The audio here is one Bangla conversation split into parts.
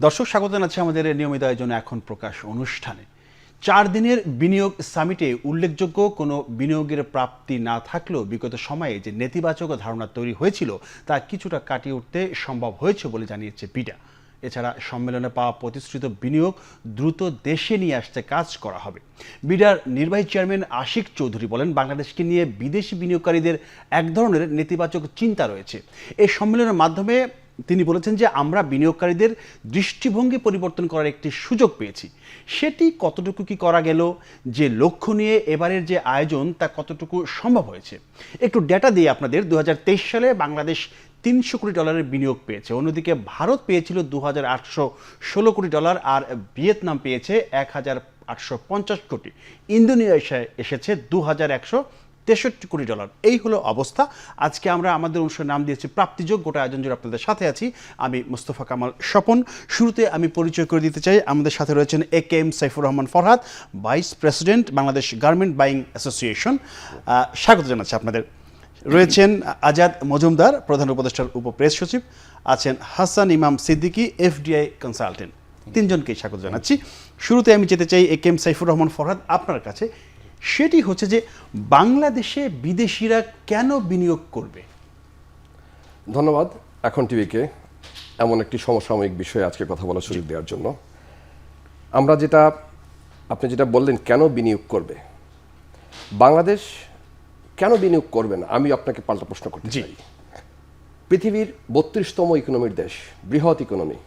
দর্শক স্বাগত জানাচ্ছি আমাদের নিয়মিত আয়োজনে এখন প্রকাশ অনুষ্ঠানে। 4 দিনের বিনিয়োগ সামিটে উল্লেখযোগ্য কোনো বিনিয়োগের প্রাপ্তি না থাকলেও বিগত সময়ে যে নেতিবাচক ধারণা তৈরি হয়েছিল তা কিছুটা কাটিয়ে উঠতে সম্ভব হয়েছে বলে জানিয়েছে বিডা। এছাড়া সম্মেলনে পাওয়া প্রতিশ্রুত বিনিয়োগ দ্রুত দেশে নিয়ে আসতে কাজ করা হবে। বিডার নির্বাহী চেয়ারম্যান আশিক চৌধুরী বলেন, বাংলাদেশকে নিয়ে বিদেশি বিনিয়োগকারীদের এক ধরনের নেতিবাচক চিন্তা রয়েছে। এই সম্মেলনের মাধ্যমে তিনি বলেছেন যে আমরা বিনিয়োগকারীদের দৃষ্টিভঙ্গি পরিবর্তন করার একটি সুযোগ পেয়েছি। সেটি কতটুকু কি করা গেল, যে লক্ষ্য নিয়ে এবারের যে আয়োজন তা কতটুকু সম্ভব হয়েছে, একটু ডেটা দিয়ে আপনাদের। 2023 সালে বাংলাদেশ $300 কোটি বিনিয়োগ পেয়েছে, অন্যদিকে ভারত পেয়েছিল $2,816 কোটি আর ভিয়েতনাম পেয়েছে 1,850 কোটি, ইন্দোনেশিয়া এসেছে $2,163 কোটি। এই হলো অবস্থা। আজকে আমরা আমাদের অনুষ্ঠানের নাম দিয়েছি প্রাপ্তিযোগ। গোটা আয়োজন জুড়ে আপনাদের সাথে আছি আমি মোস্তফা কামাল স্বপন। শুরুতে আমি পরিচয় করে দিতে চাই, আমাদের সাথে রয়েছেন AKM Saifur Rahman Farhad, vice president Bangladesh garment buying association. স্বাগত জানাচ্ছি আপনাদের। রয়েছেন আজাদ মজুমদার, প্রধান উপদেষ্টার উপপ্রেস সচিব। আছেন হাসান ইমাম সিদ্দিকী, FDI কনসালটেন্ট। তিনজনকেই স্বাগত জানাচ্ছি। শুরুতে আমি যেতে চাই AKM সাইফুর রহমান ফরহাদ আপনার কাছে। সেটি হচ্ছে যে বাংলাদেশে বিদেশিরা কেন বিনিয়োগ করবে? ধন্যবাদ এখন টিভিকে এমন একটি সমসাময়িক বিষয়ে আজকে কথা বলার সুযোগ দেওয়ার জন্য। আপনি যেটা বললেন কেন বিনিয়োগ করবে, বাংলাদেশ কেন বিনিয়োগ করবে না, আমি আপনাকে পাল্টা প্রশ্ন করতে চাই। পৃথিবীর 32তম ইকোনমির দেশ, বৃহৎ ইকোনমি।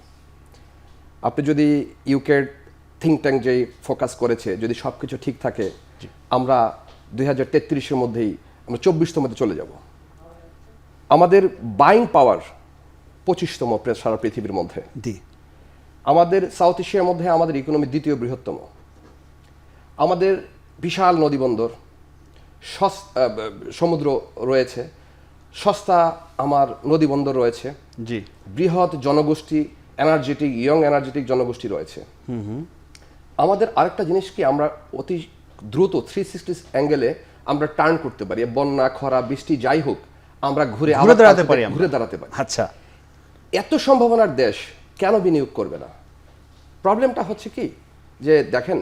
আপনি যদি ইউকের থিঙ্ক ট্যাঙ্ক যে ফোকাস করেছে, যদি সব কিছু ঠিক থাকে, আমরা 2033-এর মধ্যেই আমরা 24তমতে চলে যাব। আমাদের বাইং পাওয়ার 25তম সারা পৃথিবীর মধ্যে। আমাদের সাউথ এশিয়ার মধ্যে আমাদের ইকোনমি 2য় বৃহত্তম। আমাদের বিশাল নদীবন্দর, সমুদ্র রয়েছে, সস্তা আমার নদীবন্দর রয়েছে, বৃহৎ জনগোষ্ঠী, এনার্জেটিক, ইয়ং এনার্জেটিক জনগোষ্ঠী রয়েছে। আমাদের আরেকটা জিনিস কি, আমরা অতি দ্রুত 360 অ্যাঙ্গেলে আমরা টার্ন করতে পারি। বন্যা, খরা, বৃষ্টি যাই হোক, আমরা ঘুরে দাঁড়াতে পারি। আচ্ছা, এত সম্ভাবনার দেশ কেন বিনিয়োগ করবে না? প্রবলেমটা হচ্ছে কি, যে দেখেন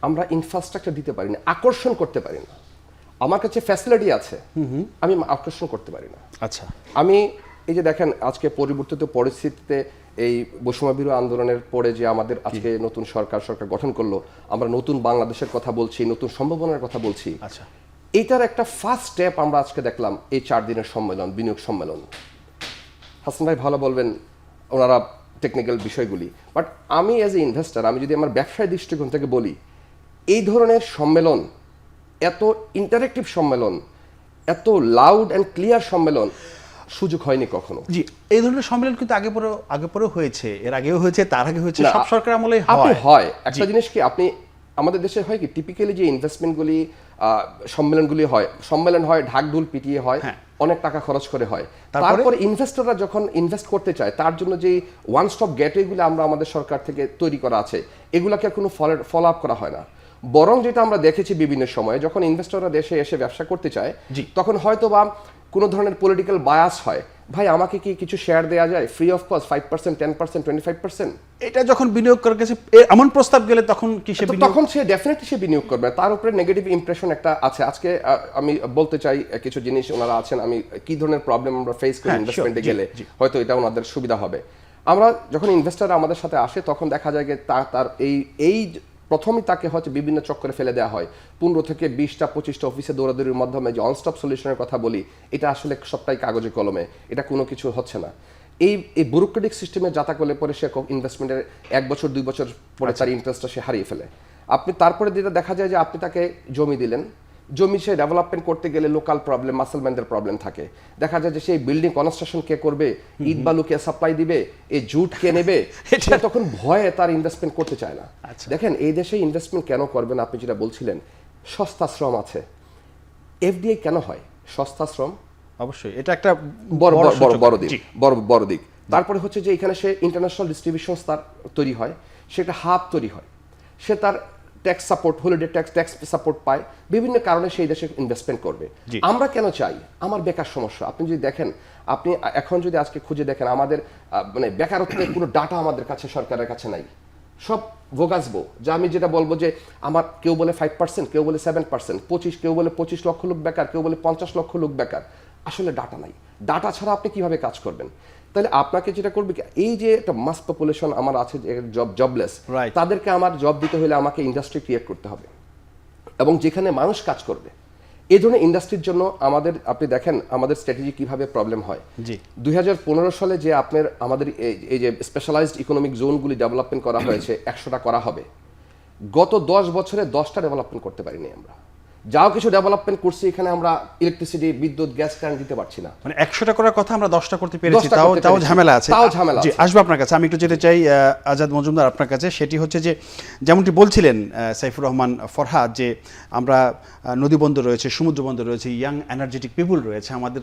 আমরা ইনফ্রাস্ট্রাকচার দিতে পারি না, আকর্ষণ করতে পারি না। আমার কাছে ফ্যাসিলিটি আছে, আমি আকর্ষণ করতে পারি না। আচ্ছা, আমি এই যে দেখেন আজকে পরিবর্তিত পরিস্থিতিতে এই বৈষম্যবিরোধী আন্দোলনের পরে যে আমাদের আজকে নতুন সরকার গঠন করলো, আমরা নতুন বাংলাদেশের কথা বলছি, নতুন সম্ভাবনার কথা বলছি। আচ্ছা, এইটার একটা ফার্স্ট স্টেপ আমরা আজকে দেখলাম এই 4 দিনের সম্মেলন, বিনিয়োগ সম্মেলন। হাসান ভাই ভালো বলবেন ওনারা টেকনিক্যাল বিষয়গুলি, বাট আমি অ্যাজ এ ইনভেস্টার, আমি যদি আমার ব্যবসায় দৃষ্টিকোণ থেকে বলি, এই ধরনের সম্মেলন, এত ইন্টারেক্টিভ সম্মেলন, এত লাউড অ্যান্ড ক্লিয়ার সম্মেলন সুযোগ হয়নি কখনো। জি, এই ধরনের সম্মেলন কিন্তু আগে পরেও হয়েছে, এর আগেও হয়েছে, তার আগে হয়েছে, সব সরকার আমলেই হয়। একটা জিনিস কি, আপনি আমাদের দেশে হয় কি, টিপিক্যালি যে ইনভেস্টমেন্টগুলি সম্মেলনগুলি হয়, সম্মেলন হয় ঢাক ঢোল পিটিয়ে হয়, অনেক টাকা খরচ করে হয়। তারপরে ইনভেস্টররা যখন ইনভেস্ট করতে চায়, তার জন্য যে ওয়ান স্টপ গেটওয়েগুলো আমরা আমাদের সরকার থেকে তৈরি করা আছে, এগুলোকে কোনো ফলো আপ করা হয় না। বরং যেটা আমরা দেখেছি বিভিন্ন সময়ে, যখন ইনভেস্টররা দেশে এসে ব্যবসা করতে চায়, তখন হয়তো বা কোনো ধরনের পলিটিক্যাল বায়াস হয়, ভাই আমাকে কি কিছু শেয়ার দেওয়া যায় ফ্রি অফ কস্ট, 5%, 10%, 25%। এটা যখন বিনিয়োগ করার কাছে এমন প্রস্তাব গেলে তখন কি সে ডেফিনেটলি সে বিনিয়োগ করবে। তার উপরে নেগেটিভ ইমপ্রেশন একটা আছে। আজকে আমি বলতে চাই কিছু জিনিস ওনারা আছেন, আমি কি ধরনের প্রবলেম আমরা ফেস করি ইনভেস্টমেন্টে গেলে, হয়তো এটা ওনাদের সুবিধা হবে। আমরা যখন ইনভেস্টাররা আমাদের সাথে আসে, তখন দেখা যায় যে তার এই প্রথমেই তাকে হচ্ছে বিভিন্ন চক্করে ফেলে দেওয়া হয়। 15 থেকে 20টা 25টা অফিসে দৌড়াদৌড়ির মাধ্যমে যে অনস্টপ সলিউশনের কথা বলি, এটা আসলে সবটাই কাগজে কলমে, এটা কোনো কিছু হচ্ছে না। এই ব্যুরোক্রেটিক সিস্টেমে যাতা করলে পরে সে ইনভেস্টমেন্টের 1 বছর 2 বছর পরে তার ইন্টারেস্টটা সে হারিয়ে ফেলে। আপনি তারপরে যেটা দেখা যায় যে আপনি তাকে জমি দিলেন, জমি সে ডেভেলপমেন্ট করতে গেলে লোকাল প্রবলেম, মাসলম্যানদের প্রবলেম থাকে। দেখা যায় যে সেই বিল্ডিং কনস্ট্রাকশন কে করবে, ইট বালু কে সাপ্লাই দিবে, এই জুট কে নেবে, সে তখন ভয়ে তার ইনভেস্টমেন্ট করতে চায় না। দেখেন এই দেশে ইনভেস্টমেন্ট কেন করবেন, আপনি যেটা বলছিলেন, সস্তা শ্রম আছে। FDI কেন হয়? সস্তা শ্রম অবশ্যই এটা একটা বড় দিক। তারপরে হচ্ছে যে এখানে সে ইন্টারন্যাশনাল ডিস্ট্রিবিউশন তার তৈরি হয়, সে একটা হাব তৈরি হয়, সে তার tax support, holiday tax support পায়, বিভিন্ন কারণে সেই দেশে ইনভেস্টমেন্ট করবে। আমরা কেন চাই? আমার বেকার সমস্যা। আপনি যদি দেখেন, আপনি এখন যদি আজকে খুঁজে দেখেন, আমাদের মানে বেকারত্বের কোনো ডাটা আমাদের কাছে, সরকারের কাছে নাই। সব ভোগাসবো, যে আমি যেটা বলবো যে আমার কেউ বলে 5%, কেউ বলে 7%, 25, কেউ বলে 25 লক্ষ লোক বেকার, কেউ বলে 50 লক্ষ লোক বেকার। আসলে ডাটা নাই। ডাটা ছাড়া আপনি কিভাবে কাজ করবেন? তাহলে আপনাকে যেটা করবে কি, এই যে একটা মাস পপুলেশন আমার আছে, জবলেস, তাদেরকে আমার জব দিতে হলে আমাকে ইন্ডাস্ট্রি ক্রিয়েট করতে হবে, এবং যেখানে মানুষ কাজ করবে। এই ধরনের ইন্ডাস্ট্রির জন্য আপনি দেখেন আমাদের স্ট্র্যাটেজি কিভাবে প্রবলেম হয়। 2015 সালে যে আমাদের এই যে স্পেশালাইজড ইকোনমিক জোনগুলি ডেভেলপমেন্ট করা হয়েছে, 100টা করা হবে। গত 10 বছরে 10টা ডেভেলপমেন্ট করতে পারিনি আমরা। যাও কিছু ডেভেলপমেন্ট করছি, এখানে আমরা ইলেকট্রিসিটি, বিদ্যুৎ, গ্যাস, কারেন্ট দিতে পারছি না। মানে 100টা করার কথা আমরা 10টা করতে পেরেছি, তাও ঝামেলা আছে। জি, আসবো আপনার কাছে। আমি একটু যেতে চাই আজাদ মজুমদার আপনার কাছে। সেটি হচ্ছে যে, যেমনটি বলছিলেন সাইফুর রহমান ফরহাদ, যে আমরা নদী বন্দর রয়েছে, সমুদ্র বন্দর রয়েছে, ইয়াং এনার্জেটিক পিপুল রয়েছে, আমাদের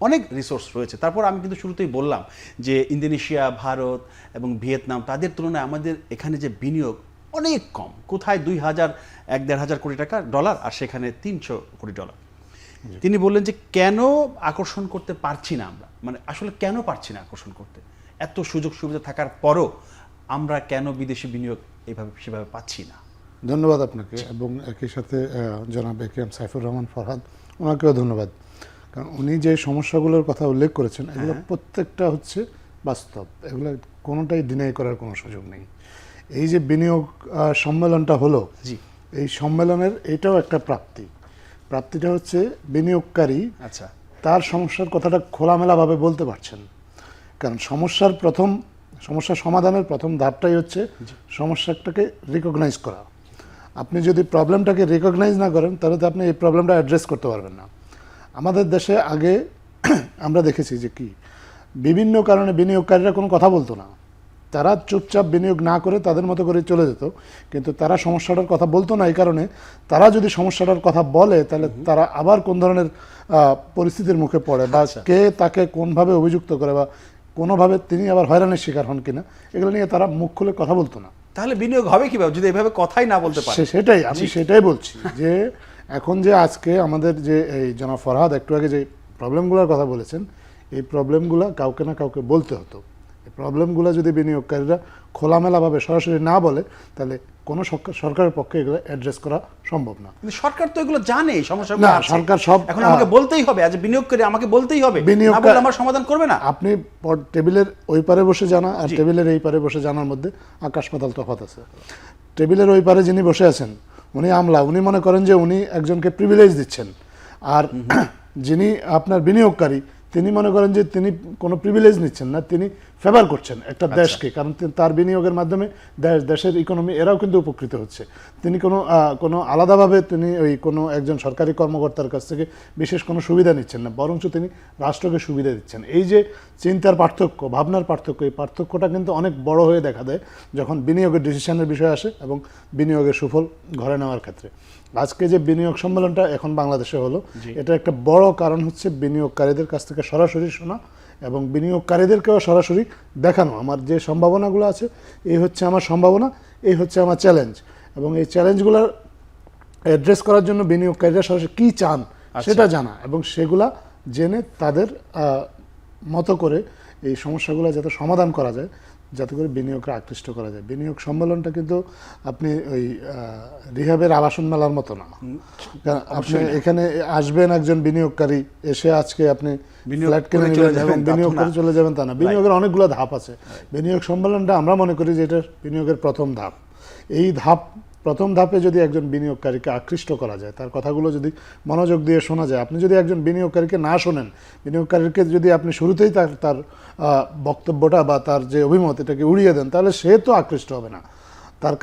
অনেক রিসোর্স রয়েছে। তারপর আমি কিন্তু শুরুতেই বললাম যে ইন্দোনেশিয়া, ভারত এবং ভিয়েতনাম, তাদের তুলনায় আমাদের এখানে যে বিনিয়োগ অনেক কম। কোথায় 1,500 কোটি টাকা ডলার, আর সেখানে 300 কোটি ডলার। তিনি বললেন যে কেন আকর্ষণ করতে পারছি না আমরা, মানে আসলে কেন পারছি না আকর্ষণ করতে? এত সুযোগ সুবিধা থাকার পরও আমরা কেন বিদেশি বিনিয়োগ এইভাবে সেভাবে পাচ্ছি না? ধন্যবাদ আপনাকে, এবং একই সাথে জনাব একেএম সাইফুর রহমান ফরহাদ, ওনাকেও ধন্যবাদ। কারণ উনি যে সমস্যাগুলোর কথা উল্লেখ করেছেন, এগুলো প্রত্যেকটা হচ্ছে বাস্তব, এগুলো কোনোটাই ডিনাই করার কোনো সুযোগ নেই। এই যে বিনিয়োগ সম্মেলনটা হলো, এই সম্মেলনের এটাও একটা প্রাপ্তিটা হচ্ছে বিনিয়োগকারী তার সমস্যার কথাটা খোলামেলাভাবে বলতে পারছেন। কারণ সমস্যা সমাধানের প্রথম ধাপটাই হচ্ছে সমস্যাটাকে রিকগনাইজ করা। আপনি যদি প্রবলেমটাকে রিকগনাইজ না করেন, তাহলে তো আপনি এই প্রবলেমটা অ্যাড্রেস করতে পারবেন না। আমাদের দেশে আগে আমরা দেখেছি যে কি, বিভিন্ন কারণে বিনিয়োগকারীরা কোনো কথা বলতো না, তারা চুপচাপ বিনিয়োগ না করে তাদের মতো করে চলে যেত। কিন্তু তারা সমস্যাটার কথা বলতো না, এই কারণে তারা যদি সমস্যাটার কথা বলে, তাহলে তারা আবার কোন ধরনের পরিস্থিতির মুখে পড়ে, বা কে তাকে কোনভাবে অভিযুক্ত করে, বা কোনোভাবে তিনি আবার হয়রানির শিকার হন কিনা, এগুলো নিয়ে তারা মুখ খুলে কথা বলতো না। তাহলে বিনিয়োগ হবে কিভাবে যদি এভাবে কথাই না বলতে পারে? আমি সেটাই বলছি যে এখন যে আজকে আমাদের যে এই জনাব ফরহাদ একটু আগে যে প্রবলেমগুলোর কথা বলেছেন, এই প্রবলেমগুলো কাউকে না কাউকে বলতে হতো। এই প্রবলেমগুলো যদি বিনিয়োগকারীরা খোলামেলাভাবে সরাসরি না বলে, তাহলে কোনো সরকারের পক্ষে এগুলো অ্যাড্রেস করা সম্ভব না। কিন্তু সরকার তো এগুলো জানে, সমস্যাগুলো আছে। সরকার সব, এখন আমাকে বলতেই হবে, আজ বিনিয়োগকারী আমাকে বলতেই হবে, না বললে আমার সমাধান করবে না। আপনি টেবিলের ওই পারে বসে জানা আর টেবিলের এই পারে বসে জানার মধ্যে আকাশ পাতাল তফাৎ আছে। টেবিলের ওই পারে যিনি বসে আছেন, উনি আমলা, উনি মনে করেন যে উনি একজনকে প্রিভিলেজ দিচ্ছেন, আর যিনি আপনার বিনিয়োগকারী, তিনি মনে করেন যে তিনি কোনো প্রিভিলেজ নিচ্ছেন না, তিনি ফেভার করছেন একটা দেশকে। কারণ তার বিনিয়োগের মাধ্যমে দেশের ইকোনমি, এরাও কিন্তু উপকৃত হচ্ছে। তিনি কোনো আলাদাভাবে তিনি ওই কোনো একজন সরকারি কর্মকর্তার কাছ থেকে বিশেষ কোনো সুবিধা নিচ্ছেন না, বরঞ্চ তিনি রাষ্ট্রকে সুবিধা দিচ্ছেন। এই যে চিন্তার পার্থক্য, ভাবনার পার্থক্য, এই পার্থক্যটা কিন্তু অনেক বড় হয়ে দেখা দেয় যখন বিনিয়োগের ডিসিশনের বিষয় আসে এবং বিনিয়োগের সুফল ঘরে নেওয়ার ক্ষেত্রে। আজকে যে বিনিয়োগ সম্মেলনটা এখন বাংলাদেশে হলো, এটা একটা বড় কারণ হচ্ছে বিনিয়োগকারীদের কাছ থেকে সরাসরি শোনা এবং বিনিয়োগকারীদেরকেও সরাসরি দেখানো আমার যে সম্ভাবনাগুলো আছে, এই হচ্ছে আমার সম্ভাবনা, এই হচ্ছে আমার চ্যালেঞ্জ, এবং এই চ্যালেঞ্জগুলো অ্যাড্রেস করার জন্য বিনিয়োগকারীরা সরাসরি কী চান সেটা জানা, এবং সেগুলা জেনে তাদের মতো করে এই সমস্যাগুলো যাতে সমাধান করা যায়, যাতে করে বিনিয়োগকে আকৃষ্ট করা যায়। বিনিয়োগ সম্মেলনটা কিন্তু আপনি ওই রিহাবের আবাসন মেলার মতো না। আপনি এখানে আসবেন একজন বিনিয়োগকারী, এসে আজকে আপনি ফ্ল্যাট কিনে নিবেন এবং বিনিয়োগ করে চলে যাবেন তা না। বিনিয়োগের অনেকগুলো ধাপ আছে। বিনিয়োগ সম্মেলনটা আমরা মনে করি যে এটা বিনিয়োগের প্রথম ধাপ। এই প্রথম ধাপে যদি একজন বিনিয়োগকারীকে আকৃষ্ট করা যায়, তার কথাগুলো যদি মনোযোগ দিয়ে শোনা যায়, আপনি যদি একজন বিনিয়োগকারীকে না শোনেন, বিনিয়োগকারীকে যদি আপনি শুরুতেই তার বক্তব্যটা বা তার যে অভিমত এটাকে উড়িয়ে দেন, তাহলে সে তো আকৃষ্ট হবে না। তার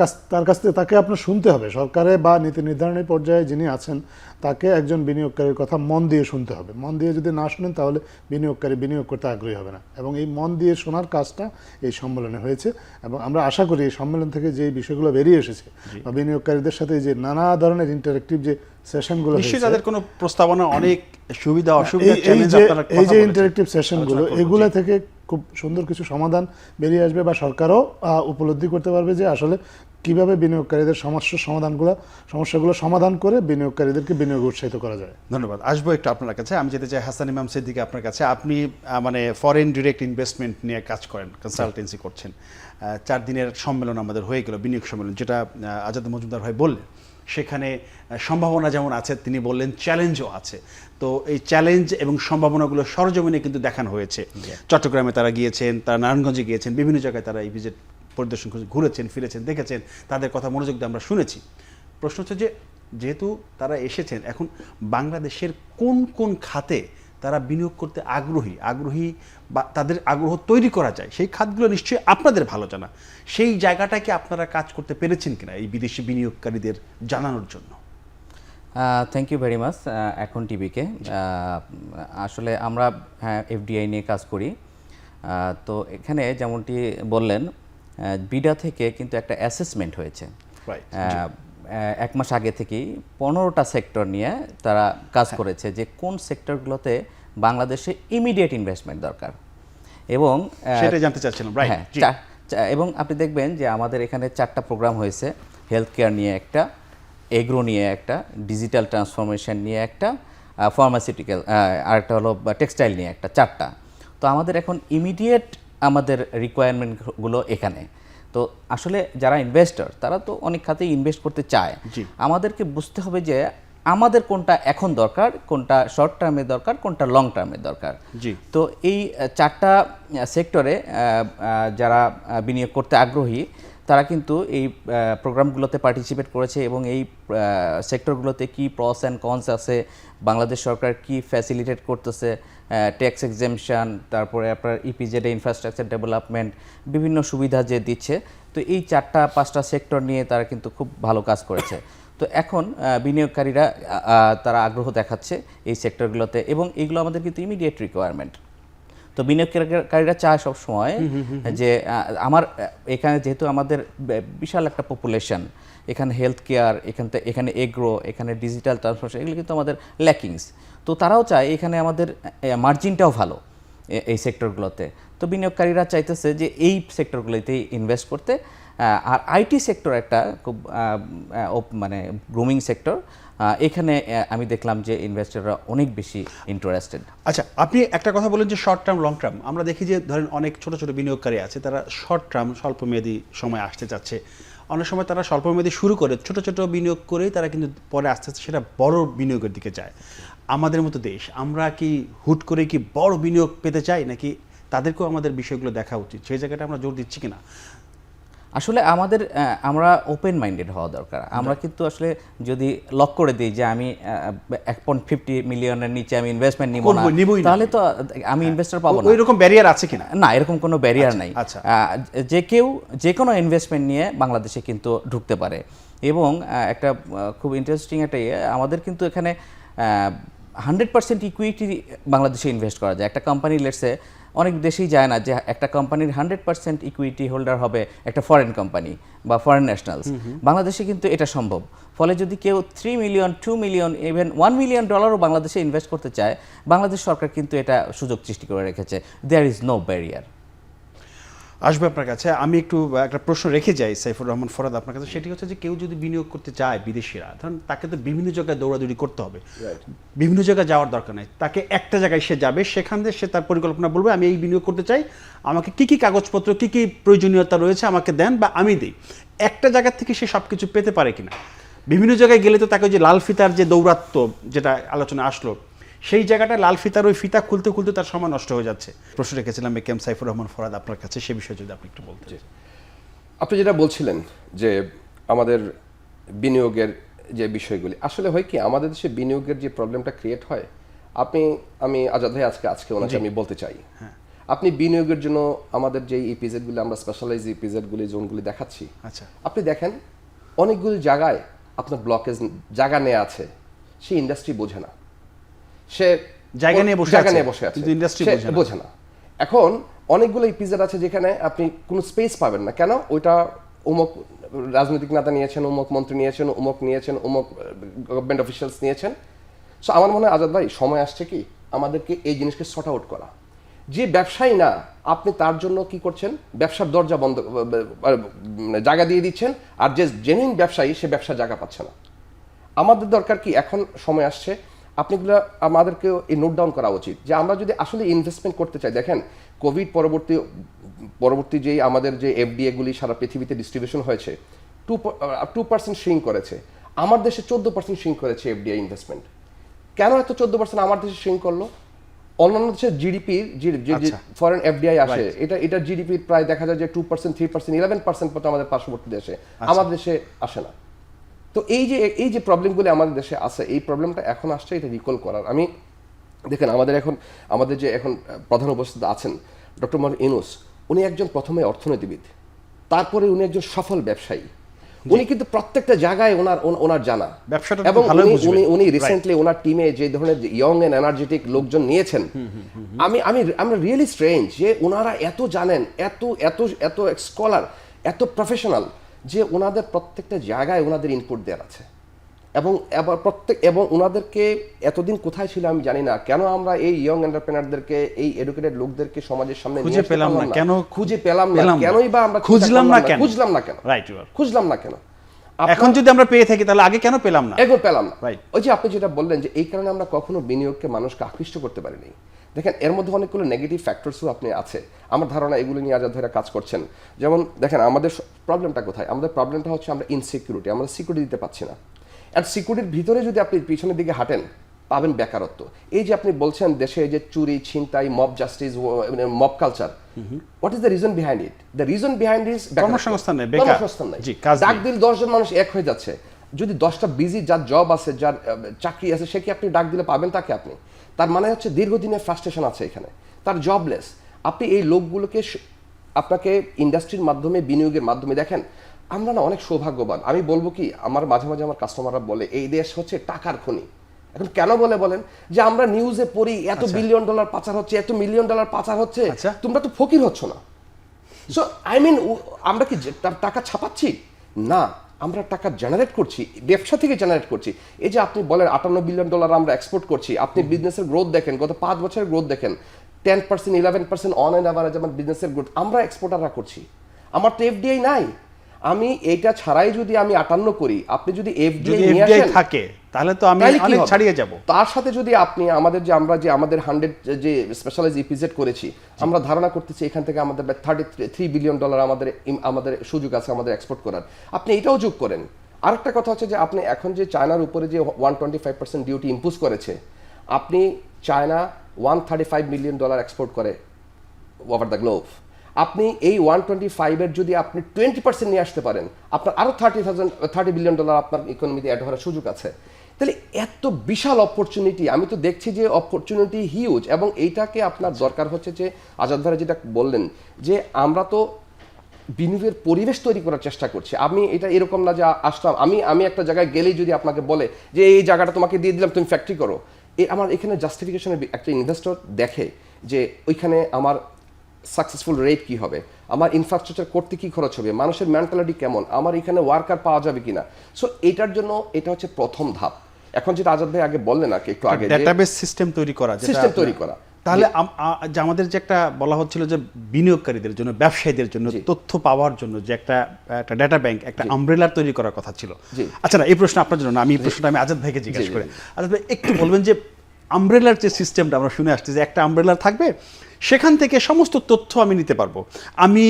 কাছ থেকে তাকে আপনার শুনতে হবে। সরকারে বা নীতি নির্ধারণী পর্যায়ে যিনি আছেন, তাকে একজন বিনিয়োগকারীর কথা মন দিয়ে শুনতে হবে। মন দিয়ে যদি না শুনেন, তাহলে বিনিয়োগকারী বিনিয়োগ করতে আগ্রহী হবে না। এবং এই মন দিয়ে শোনার কাজটা এই সম্মেলনে হয়েছে, এবং আমরা আশা করি এই সম্মেলন থেকে যে বিষয়গুলো বেরিয়ে এসেছে, বা বিনিয়োগকারীদের সাথে যে নানা ধরনের ইন্টারেক্টিভ যে সেশনগুলো নিশ্চয়ই হয়েছে, তাদের কোনো প্রস্তাবনা, অনেক সুবিধা অসুবিধা, এই চ্যালেঞ্জ যে আপনারা এই কথা যে বলেছেন। ইন্টারেক্টিভ সেশনগুলো, আলোচনা করবো, এগুলা জি। থেকে খুব সুন্দর কিছু সমাধান বেরিয়ে আসবে, বা সরকারও উপলব্ধি করতে পারবে যে আসলে কিভাবে বিনিয়োগকারীদের সমস্যাগুলো সমাধান করে বিনিয়োগকারীদেরকে বিনিয়োগে উৎসাহিত করা যায়। ধন্যবাদ। আসবো একটু আপনার কাছে। আমি যেতে চাই হাসান ইমাম সিদ্দিকী আপনার কাছে। আপনি মানে ফরেন ডিরেক্ট ইনভেস্টমেন্ট নিয়ে কাজ করেন, কনসালটেন্সি করছেন। 4 দিনের সম্মেলন আমাদের হয়ে গেল, বিনিয়োগ সম্মেলন, যেটা আজাদ মজুমদার ভাই বললেন। সেখানে সম্ভাবনা যেমন আছে, তিনি বললেন চ্যালেঞ্জও আছে। তো এই চ্যালেঞ্জ এবং সম্ভাবনাগুলো সরজমিনে কিন্তু দেখানো হয়েছে। চট্টগ্রামে তারা গিয়েছেন, তারা নারায়ণগঞ্জে গিয়েছেন, বিভিন্ন জায়গায় তারা এই ভিজিট পরিদর্শন করে ঘুরেছেন, ফিরেছেন, দেখেছেন, তাদের কথা মনোযোগ দিয়ে আমরা শুনেছি। প্রশ্ন হচ্ছে যে যেহেতু তারা এসেছেন, এখন বাংলাদেশের কোন কোন খাতে তারা বিনিয়োগ করতে আগ্রহী বা তাদের আগ্রহ তৈরি করা যায়, সেই খাতগুলো নিশ্চয়ই আপনাদের ভালো জানা। সেই জায়গাটাকে আপনারা কাজ করতে পেরেছেন কিনা এই বিদেশি বিনিয়োগকারীদের জানানোর জন্য? থ্যাংক ইউ ভেরি মাচ এখন টিভিকে। আসলে আমরা এফডিআই নিয়ে কাজ করি। তো এখানে যেমনটি বললেন, বিডা থেকে কিন্তু একটা অ্যাসেসমেন্ট হয়েছে। Right, 1 মাস আগে থেকেই 15টা সেক্টর নিয়ে তারা কাজ করেছে যে কোন সেক্টরগুলোতে বাংলাদেশে ইমিডিয়েট ইনভেস্টমেন্ট দরকার। এবং সেটাই জানতে চাচ্ছিলাম। রাইট, হ্যাঁ, এবং আপনি দেখবেন যে আমাদের এখানে 4টা প্রোগ্রাম হয়েছে, হেলথ কেয়ার নিয়ে একটা, এগ্রো নিয়ে একটা, ডিজিটাল ট্রান্সফরমেশন নিয়ে একটা, ফার্মাসিউটিক্যাল আরেকটা হলো টেক্সটাইল নিয়ে একটা, 4টা। তো আমাদের এখন ইমিডিয়েট আমাদের রিকোয়ারমেন্টগুলো এখানে। তো আসলে যারা ইনভেস্টর তারা তো অনেক খাতেই ইনভেস্ট করতে চায়। আমাদেরকে বুঝতে হবে যে আমাদের কোনটা এখন দরকার, কোনটা শর্ট টার্মে দরকার, কোনটা লং টার্মে দরকার। তো এই 4টা সেক্টরে যারা বিনিয়োগ করতে আগ্রহী তারা কিন্তু এই প্রোগ্রামগুলোতে পার্টিসিপেট করেছে, এবং এই সেক্টরগুলোতে কি প্রস অ্যান্ড কনস আছে, বাংলাদেশ সরকার কি ফ্যাসিলিটেট করতেছে, ট্যাক্স এক্সেমশন, তারপরে আপনার ইপিজেড ইনফ্রাস্ট্রাকচার ডেভেলপমেন্ট, বিভিন্ন সুবিধা যে দিচ্ছে। তো এই 4-5টা সেক্টর নিয়ে তারা কিন্তু খুব ভালো কাজ করেছে। তো এখন বিনিয়োগকারীরা তারা আগ্রহ দেখাচ্ছে এই সেক্টরগুলোতে, এবং এইগুলো আমাদের কিন্তু ইমিডিয়েট রিকোয়ারমেন্ট। তো বিনিয়োগকারীরা চায় সবসময় যে আমার এখানে যেহেতু আমাদের বিশাল একটা পপুলেশন, এখানে হেলথ কেয়ার, এখানে এগ্রো, এখানে ডিজিটাল ট্রান্সফরমেশন, এগুলো কিন্তু আমাদের ল্যাকিংস। তো তারাও চায় এখানে আমাদের মার্জিনটাও ভালো এই সেক্টরগুলোতে। তো বিনিয়োগকারীরা চাইতেছে যে এই সেক্টরগুলোতেই ইনভেস্ট করতে। আর আইটি সেক্টর একটা খুব মানে গ্রুমিং সেক্টর, এখানে আমি দেখলাম যে ইনভেস্টররা অনেক বেশি ইন্টারেস্টেড। আচ্ছা, আপনি একটা কথা বলেন যে শর্ট টার্ম লং টার্ম। আমরা দেখি যে ধরেন অনেক ছোট ছোট বিনিয়োগকারী আছে, তারা শর্ট টার্ম স্বল্পমেয়াদী সময় আসতে চাচ্ছে। অনেক সময় তারা স্বল্পমেয়াদী শুরু করে ছোট ছোট বিনিয়োগ করেই তারা কিন্তু পরে আস্তে আস্তে সেটা বড় বিনিয়োগের দিকে যায়। আমাদের মতো দেশ, আমরা কি হুট করে কি বড় বিনিয়োগ পেতে চাই, নাকি তাদেরকেও আমাদের বিষয়গুলো দেখা উচিত? সেই জায়গাটা আমরা জোর দিচ্ছি কিনা? আসলে আমরা ওপেন মাইন্ডেড হওয়া দরকার। আমরা কিন্তু আসলে যদি লক করে দিই যে আমি 1.50 মিলিয়নের নিচে আমি ইনভেস্টমেন্ট নিব না, তাহলে তো আমি ইনভেস্টর পাবো না। ওই রকম ব্যারিয়ার আছে কিনা? না, এরকম কোনো ব্যারিয়ার নাই। আচ্ছা। যে কোনো ইনভেস্টমেন্ট নিয়ে বাংলাদেশে কিন্তু ঢুকতে পারে। এবং একটা খুব ইন্টারেস্টিং একটা আমাদের কিন্তু এখানে 100% ইকুইটি বাংলাদেশে ইনভেস্ট করা যায়। একটা কোম্পানি লেটসে অনেক দেশেই যায় না যে একটা কোম্পানির 100% ইকুইটি হোল্ডার হবে একটা ফরেন কোম্পানি বা ফরেন ন্যাশনালস। বাংলাদেশে কিন্তু এটা সম্ভব। ফলে যদি কেউ 3 মিলিয়ন, 2 মিলিয়ন, ইভেন $1 মিলিয়ন বাংলাদেশে ইনভেস্ট করতে চায়, বাংলাদেশ সরকার কিন্তু এটা সুযোগ সৃষ্টি করে রেখেছে। There is no barrier. আসবে আপনার কাছে। আমি একটু একটা প্রশ্ন রেখে যাই সাইফুর রহমান ফরাদ আপনার কাছে। সেটি হচ্ছে যে কেউ যদি বিনিয়োগ করতে চায়, বিদেশিরা ধরুন, তাকে তো বিভিন্ন জায়গায় দৌড়াদৌড়ি করতে হবে, বিভিন্ন জায়গায় যাওয়ার দরকার নেই। তাকে একটা জায়গায় সে যাবে, সেখান থেকে সে তার পরিকল্পনা বলবে আমি এই বিনিয়োগ করতে চাই, আমাকে কি কি কাগজপত্র, কি কি প্রয়োজনীয়তা রয়েছে আমাকে দেন বা আমি দিই। একটা জায়গা থেকে সে সব কিছু পেতে পারে কিনা? বিভিন্ন জায়গায় গেলে তো তাকে যে লাল ফিতার যে দৌরাত্ম্য যেটা আলোচনা আসলো, সেই জায়গাটা লাল ফিতার ওই ফিতা খুলতে খুলতে তার সময় নষ্ট হয়ে যাচ্ছে। প্রশ্ন রেখেছিলাম একেএম সাইফুর রহমান ফরাদ আপনার কাছে, সে বিষয়ে যদি আপনি একটু বলতেন। আপনি যেটা বলছিলেন যে আমাদের বিনিয়োগের যে বিষয়গুলি, আসলে হয় কি আমাদের দেশে বিনিয়োগের যে প্রবলেমটা ক্রিয়েট হয়, আমি আজাদ ভাই আজকে ওনাকে আমি বলতে চাই, আপনি বিনিয়োগের জন্য আমাদের যে ইপিজেডগুলি আমরা স্পেশালাইজ ইপিজেডগুলি জোনগুলি দেখাচ্ছি, আচ্ছা, আপনি দেখেন অনেকগুলি জায়গায় আপনার ব্লকেজ জায়গা নেওয়া আছে, সেই ইন্ডাস্ট্রি বোঝে না, সে জায়গা নিয়ে বসে আছে কিন্তু ইন্ডাস্ট্রি বোঝে না। এখন অনেকগুলো ইপিজেড আছে যেখানে আপনি কোনো স্পেস পাবেন না। কেন? ওইটা অমুক রাজনৈতিক নেতা নিয়েছেন, অমুক মন্ত্রী নিয়েছেন, অমুক নিয়েছেন, অমুক গভর্নমেন্ট অফিসিয়ালস নিয়েছেন। সো আমার মনে হয় আজাদ ভাই সময় আসছে কি আমাদেরকে এই জিনিসকে সর্ট আউট করা। যে ব্যবসায়ী না, আপনি তার জন্য কি করছেন, ব্যবসার দরজা বন্ধ জায়গা দিয়ে দিচ্ছেন, আর যে জেনুইন ব্যবসায়ী সে ব্যবসার জায়গা পাচ্ছে না। আমাদের দরকার কি এখন সময় আসছে আপনিগুলো আমাদেরকে এই নোট ডাউন করা উচিত যে আমরা যদি আসলে ইনভেস্টমেন্ট করতে চাই। দেখেন কোভিড পরবর্তী যেই আমাদের যে এফডিএগুলি সারা পৃথিবীতে ডিস্ট্রিবিউশন হয়েছে 2% শ্রিঙ্ক করেছে, আমার দেশে 14% শ্রিঙ্ক করেছে এফডিআই ইনভেস্টমেন্ট। কেন এত 14% আমার দেশে শ্রিঙ্ক করলো? অন্যান্য দেশের জিডিপির যে ফরেন এফডিআই আসে এটা জিডিপির প্রায় দেখা যায় যে 2%, 3%, 11% মতো আমাদের পার্শ্ববর্তী দেশে, আমাদের দেশে আসে না। তো এই যে প্রবলেমগুলি আমাদের দেশে আছে, এই প্রবলেমটা এখন আসছে এটা রিকল করার। আমি দেখেন আমাদের যে এখন প্রধান উপস্থিত আছেন ডক্টর মোহাম্মদ ইউনূস, উনি একজন প্রথমে অর্থনীতিবিদ, তারপরে উনি একজন সফল ব্যবসায়ী। উনি কিন্তু প্রত্যেকটা জায়গায় ওনার জানা, এবং উনি রিসেন্টলি ওনার টিমে যে ধরনের ইয়ং এন্ড এনার্জেটিক লোকজন নিয়েছেন, আমি রিয়েলি স্ট্রেঞ্জ যে ওনারা এত জানেন, এত এত এত স্কলার, এত প্রফেশনাল, যে ওনাদের প্রত্যেকটা জায়গায় ওনাদের ইনপুট দেওয়ার আছে। এবং ওনাদেরকে এতদিন কোথায় ছিল আমি জানি না, কেন আমরা এই ইয়ং এন্টারপ্রেনারদেরকে, এই এডুকেটেড লোকদেরকে সমাজের সামনে খুঁজে পেলাম না, কেনই বা আমরা খুঁজলাম না কেন? এখন যদি আমরা পেয়ে থাকি তাহলে আগে কেন পেলাম না? ওই যে আপনি যেটা বললেন যে এই কারণে আমরা কখনো বিনিয়োগকে মানুষকে আকৃষ্ট করতে পারিনি। দেখেন এর মধ্যে অনেকগুলো নেগেটিভ ফ্যাক্টরসও আপনি আছে, আমার ধারণা এগুলো নিয়ে আজাদ ভাইরা কাজ করছেন। যেমন দেখেন আমাদের প্রবলেমটা কোথায়, আমাদের প্রবলেমটা হচ্ছে আমরা ইনসিকিউরিটি, আমরা সিকিউরিটি দিতে পারছি না। আর সিকিউরিটির ভিতরে যদি আপনি পিছনের দিকে হাঁটেন পাবেন বেকারত্ব। এই যে আপনি বলছেন দেশে যে চুরি, ছিনতাই, mob justice, mob culture, what is the reason behind it? The reason behind is কর্মসংস্থান নাই। ডাক দিল 10 জন মানুষ এক হয়ে যাচ্ছে। যদি 10টা বিজি যার জব আছে, যার চাকরি আছে, সে কি আপনি ডাক দিলে পাবেন তাকে? আপনি তার মানে হচ্ছে দীর্ঘদিনের ফ্রাস্ট্রেশন আছে এখানে, তার জবলেস। আপনি এই লোকগুলোকে আপনাকে ইন্ডাস্ট্রির মাধ্যমে, বিনিয়োগের মাধ্যমে, দেখেন আমরা না অনেক সৌভাগ্যবান। আমি বলবো কি, আমার মাঝে মাঝে আমার কাস্টমাররা বলে এই দেশ হচ্ছে টাকার খনি। এখন কেন বলেন যে আমরা নিউজে পড়ি এত বিলিয়ন ডলার পাচার হচ্ছে, এত মিলিয়ন ডলার পাচার হচ্ছে, তোমরা তো ফকির হচ্ছ না। সো আই মিন আমরা কি টাকা ছাপাচ্ছি? না, আমরা টাকা জেনারেট করছি, ব্যবসা থেকে জেনারেট করছি। এই যে আপনি বলেন 58 বিলিয়ন ডলার আমরা এক্সপোর্ট করছি, আপনি বিজনেসের গ্রোথ দেখেন, গত 5 বছরের গ্রোথ দেখেন, 10%, 11% অন অ্যান্ড অ্যাভারেজ আমার বিজনেসের গ্রোথ আমরা এক্সপোর্টাররা করছি। আমার তো এফডিআই নাই। আমি এইটা ছাড়াই যদি আমি 58 করি, আপনি যদি এফডিআই নিয়ে আসেন থাকে তাহলে তো আমি অনেক ছাড়িয়ে যাব। তার সাথে যদি আপনি আমরা যে আমাদের 100 যে স্পেশালাইজ ইপিজেড করেছি, আমরা ধারণা করতেছি এখান থেকে আমাদের 33 বিলিয়ন ডলার আমাদের সুযোগ আছে আমাদের এক্সপোর্ট করার। আপনি এটাও যোগ করেন। আরেকটা কথা হচ্ছে যে আপনি এখন যে চায়নার উপরে যে 125% ডিউটি ইম্পোজ করেছে, আপনি চায়না 135 মিলিয়ন ডলার এক্সপোর্ট করে ওভার দ্য গ্লোব। আপনি এই 125-এর যদি আপনি 20% নিয়ে আসতে পারেন, আপনার আরো 30 বিলিয়ন ডলার আপনার ইকোনমিতে অ্যাড হওয়ার সুযোগ আছে। তাহলে এত বিশাল অপরচুনিটি, আমি তো দেখছি যে অপরচুনিটি হিউজ। এবং এইটাকে আপনার দরকার হচ্ছে যে আজাদ ভাই যেটা বললেন যে আমরা তো বিনিয়োগের পরিবেশ তৈরি করার চেষ্টা করছি। আমি এটা এরকম না যে আসলাম, আমি একটা জায়গায় গেলেই যদি আপনাকে বলে যে এই জায়গাটা তোমাকে দিয়ে দিলাম, তুমি ফ্যাক্টরি করো, আমার এখানে জাস্টিফিকেশনের একটা ইনভেস্টর দেখে যে ওইখানে আমার সাকসেসফুল রেট কি হবে, আমার ইনফ্রাস্ট্রাকচার করতে কি খরচ হবে, মানুষের মেন্টালিটি কেমন, আমার এখানে ওয়ার্কার পাওয়া যাবে কিনা। সো এটার জন্য এটা হচ্ছে প্রথম ধাপ। এখন যেটা আজাদ ভাই আগে বললেন আর কি একটু আগে, ডেটাবেস সিস্টেম তৈরি করা। তাহলে যে আমাদের যে একটা বলা হচ্ছিল যে বিনিয়োগকারীদের জন্য, ব্যবসায়ীদের জন্য তথ্য পাওয়ার জন্য যে একটা ডেটা ব্যাংক, একটা আমব্রেলা তৈরি করার কথা ছিল। আচ্ছা না, এই প্রশ্ন আপনার জন্য না, আমি এই প্রশ্নটা আমি আজাদ ভাইকে জিজ্ঞেস করি। আজাদ ভাই একটু বলবেন যে আমব্রেলার যে সিস্টেমটা আমরা শুনে আসছি যে একটা আমব্রেলা থাকবে, সেখান থেকে সমস্ত তথ্য আমি নিতে পারবো। আমি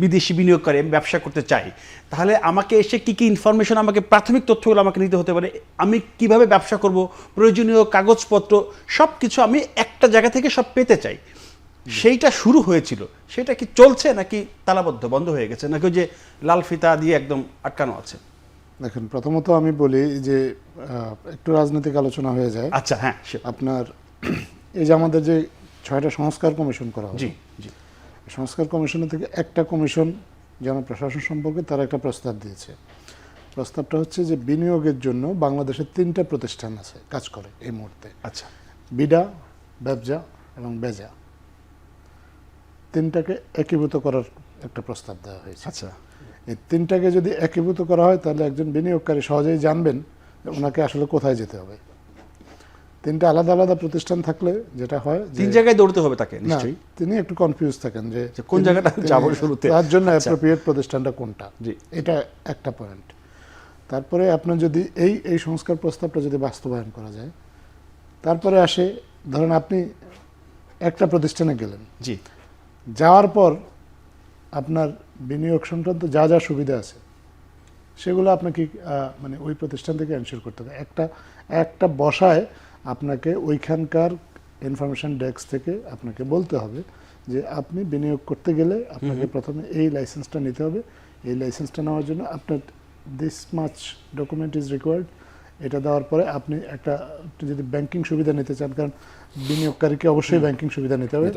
বিদেশি বিনিয়োগকারী, আমি ব্যবসা করতে চাই, তাহলে আমাকে এসে কী কী ইনফরমেশন, আমাকে প্রাথমিক তথ্যগুলো আমাকে নিতে হতে পারে, আমি কিভাবে ব্যবসা করব, প্রয়োজনীয় কাগজপত্র সব কিছু আমি একটা জায়গা থেকে সব পেতে চাই। সেইটা শুরু হয়েছিল, সেটা কি চলছে নাকি তালাবদ্ধ বন্ধ হয়ে গেছে, নাকি ওই যে লাল ফিতা দিয়ে একদম আটকানো আছে? দেখেন, প্রথমত আমি বলি যে একটু রাজনৈতিক আলোচনা হয়ে যায়। আচ্ছা, হ্যাঁ, আপনার এই যে আমাদের যে 6টা সংস্কার কমিশন করা হবে, সংস্কার কমিশনের থেকে একটা কমিশন জনপ্রশাসন সম্পর্কে তারা একটা প্রস্তাব দিয়েছে। প্রস্তাবটা হচ্ছে যে বিনিয়োগের জন্য বাংলাদেশের 3টা প্রতিষ্ঠান আছে কাজ করে এই মুহূর্তে। আচ্ছা, বিডা, ব্যবজা এবং বেজা, 3টাকে একীভূত করার একটা প্রস্তাব দেওয়া হয়েছে। আচ্ছা, এই তিনটাকে যদি একীভূত করা হয় তাহলে একজন বিনিয়োগকারী সহজেই জানবেন যে ওনাকে আসলে কোথায় যেতে হবে। তিনটা আলাদা আলাদা প্রতিষ্ঠান থাকলে যেটা হয় যে তিন জায়গায় দৌড়তে হবে তাকে না, নিশ্চয়ই। তিনি একটু কনফিউজ থাকেন যে কোন জায়গাটা যাবো শুরুতে। তার জন্য অ্যাপ্রোপ্রিয়েট প্রতিষ্ঠানটা কোনটা, জি। এটা একটা পয়েন্ট। তারপরে আপনার যদি এই সংস্কার প্রস্তাবটা যদি বাস্তবায়ন করা যায়, তারপরে আসে ধরেন আপনি একটা প্রতিষ্ঠানে গেলেন, জি যাওয়ার পর আপনার বিনিয়োগ সংক্রান্ত যা যা সুবিধা আছে সেগুলো আপনাকে মানে ওই প্রতিষ্ঠান থেকে এনশিওর করতে হবে। একটা বসায় আপনাকে ওইখানকার ইনফরমেশন ডেস্ক থেকে আপনাকে বলতে হবে যে আপনি বিনিয়োগ করতে গেলে আপনাকে প্রথমে এই লাইসেন্সটা নিতে হবে, এই লাইসেন্সটা নেওয়ার জন্য আপনার this much document is required. এটা দেওয়ার পরে আপনি যদি ব্যাংকিং সুবিধা নিতে চান, কারণ বিনিয়োগকারীকে অবশ্যই ব্যাংকিং সুবিধা নিতে হবে,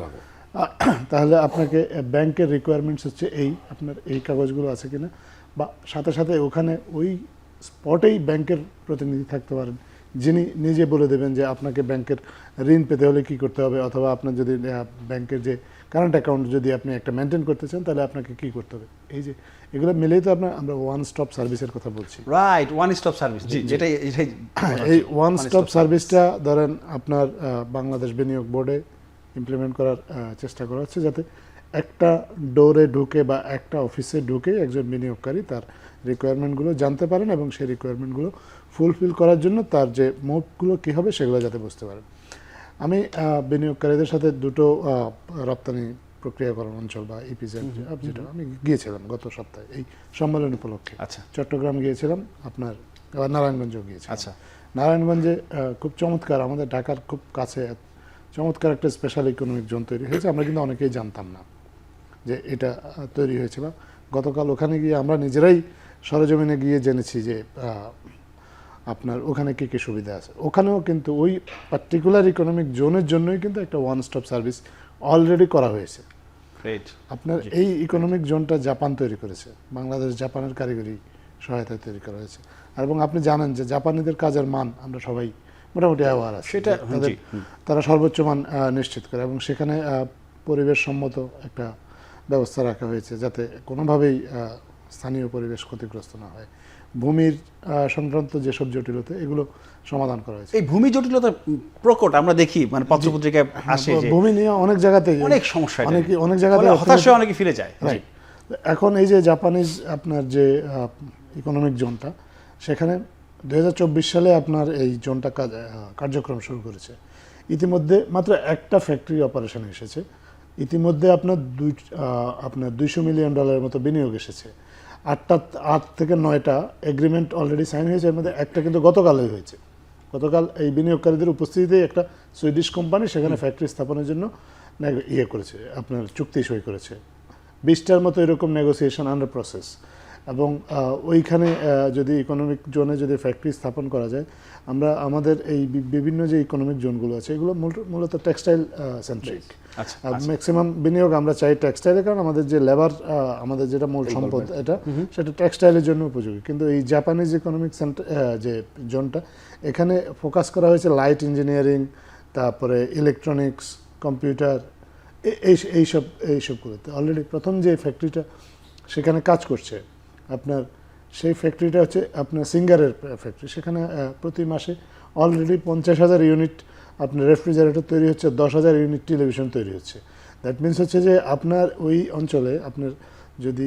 তাহলে আপনাকে ব্যাংকের রিকোয়ারমেন্টস হচ্ছে আপনার এই কাগজগুলো আছে কিনা, বা সাথে সাথে ওখানে ওই স্পটেই ব্যাংকের প্রতিনিধি থাকতে পারেন যিনি নিজে বলে দেবেন যে আপনাকে ব্যাংকের ঋণ পেতে হলে কি করতে হবে, অথবা আপনার যদি ব্যাংকের যে কারেন্ট অ্যাকাউন্ট যদি আপনি একটা মেনটেন করতে চান তাহলে আপনাকে কি করতে হবে। এই যে এগুলো মিলেই তো আমরা ওয়ান স্টপ সার্ভিসের কথা বলছি। Right, one stop service. জি, এটাই এই ওয়ান স্টপ সার্ভিসটা ধরেন আপনার বাংলাদেশ বিনিয়োগ বোর্ডে ইমপ্লিমেন্ট করার চেষ্টা করা হচ্ছে, যাতে একটা ডোরে ঢুকে বা একটা অফিসে ঢুকে একজন বিনিয়োগকারী তার রিকোয়ারমেন্টগুলো জানতে পারেন এবং সেই রিকোয়ারমেন্টগুলো ফুলফিল করার জন্য তার যে মুভগুলো কী হবে সেগুলো যাতে বুঝতে পারেন। আমি বিনিয়োগকারীদের সাথে দুটো রপ্তানি প্রক্রিয়াকরণ অঞ্চল বা ইপিজেড যেটা আমি গিয়েছিলাম গত সপ্তাহে এই সম্মেলন উপলক্ষে। আচ্ছা। চট্টগ্রাম গিয়েছিলাম, আপনার আবার নারায়ণগঞ্জেও গিয়েছিলাম। আচ্ছা। নারায়ণগঞ্জে খুব চমৎকার, আমাদের ঢাকার খুব কাছে চমৎকার একটা স্পেশাল ইকোনমিক জোন তৈরি হয়েছে। আমরা কিন্তু অনেকেই জানতাম না যে এটা তৈরি হয়েছে, বা গতকাল ওখানে গিয়ে আমরা নিজেরাই সরেজমিনে গিয়ে জেনেছি যে আপনার ওখানে কী কী সুবিধা আছে। ওখানেও কিন্তু ওই পার্টিকুলার ইকোনমিক জোনের জন্যই কিন্তু একটা ওয়ান স্টপ সার্ভিস অলরেডি করা হয়েছে। আপনার এই ইকোনমিক জোনটা জাপান তৈরি করেছে, বাংলাদেশ জাপানের কারিগরি সহায়তায় তৈরি করা হয়েছে। এবং আপনি জানেন যে জাপানিদের কাজের মান আমরা সবাই মোটামুটি অ্যাওয়ার আছে, সেটা তারা সর্বোচ্চ মান নিশ্চিত করে, এবং সেখানে পরিবেশ সম্মত একটা ব্যবস্থা রাখা হয়েছে যাতে কোনোভাবেই স্থানীয় পরিবেশ ক্ষতিগ্রস্ত না হয়। ভূমির সংক্রান্ত যেসব জটিলতা এগুলো সমাধান করা হয়েছে। এই ভূমি জটিলতা প্রকট আমরা দেখি, মানে পত্রপত্রিকায় আসে যে ভূমি নিয়ে অনেক জায়গাতেই অনেক সমস্যা, অনেক জায়গাতে হতাশা অনেকে ফিরে যায়। এখন এই যে জাপানিজ আপনার যে ইকোনমিক জোনটা, সেখানে 2024 সালে আপনার এই জোনটা কার্যক্রম শুরু করেছে। ইতিমধ্যে মাত্র একটা ফ্যাক্টরি অপারেশন এসেছে, ইতিমধ্যে আপনার 200 মিলিয়ন ডলারের মতো বিনিয়োগ এসেছে। 8 থেকে 9টা এগ্রিমেন্ট অলরেডি সাইন হয়েছে, এর মধ্যে একটা কিন্তু গতকালই হয়েছে। গতকাল এই বিনিয়োগকারীদের উপস্থিতিতেই একটা সুইডিশ কোম্পানি সেখানে ফ্যাক্টরি স্থাপনের জন্য করেছে, আপনার চুক্তি সই করেছে। 20টার মতো এরকম নেগোসিয়েশন আন্ডার প্রসেস। এবং ওইখানে যদি ইকোনমিক জোনে যদি ফ্যাক্টরি স্থাপন করা যায়, আমরা আমাদের এই বিভিন্ন যে ইকোনমিক জোনগুলো আছে এগুলো মূলত টেক্সটাইল সেন্ট্রিক। ম্যাক্সিমাম বিনিয়োগ আমরা চাই টেক্সটাইলে, কারণ আমাদের যে লেবার, আমাদের যেটা মূল সম্পদ সেটা টেক্সটাইলের জন্য উপযোগী। কিন্তু এই জাপানিজ ইকোনমিক সেন্টার যে জোনটা, এখানে ফোকাস করা হয়েছে লাইট ইঞ্জিনিয়ারিং, তারপরে ইলেকট্রনিক্স, কম্পিউটার, এইসবগুলোতে। অলরেডি প্রথম যে ফ্যাক্টরিটা সেখানে কাজ করছে আপনার, সেই ফ্যাক্টরিটা হচ্ছে আপনার সিঙ্গারের ফ্যাক্টরি। সেখানে প্রতি মাসে অলরেডি 50,000 ইউনিট আপনার রেফ্রিজারেটর তৈরি হচ্ছে, 10,000 ইউনিট টেলিভিশন তৈরি হচ্ছে। দ্যাট মিনস হচ্ছে যে আপনার ওই অঞ্চলে আপনার যদি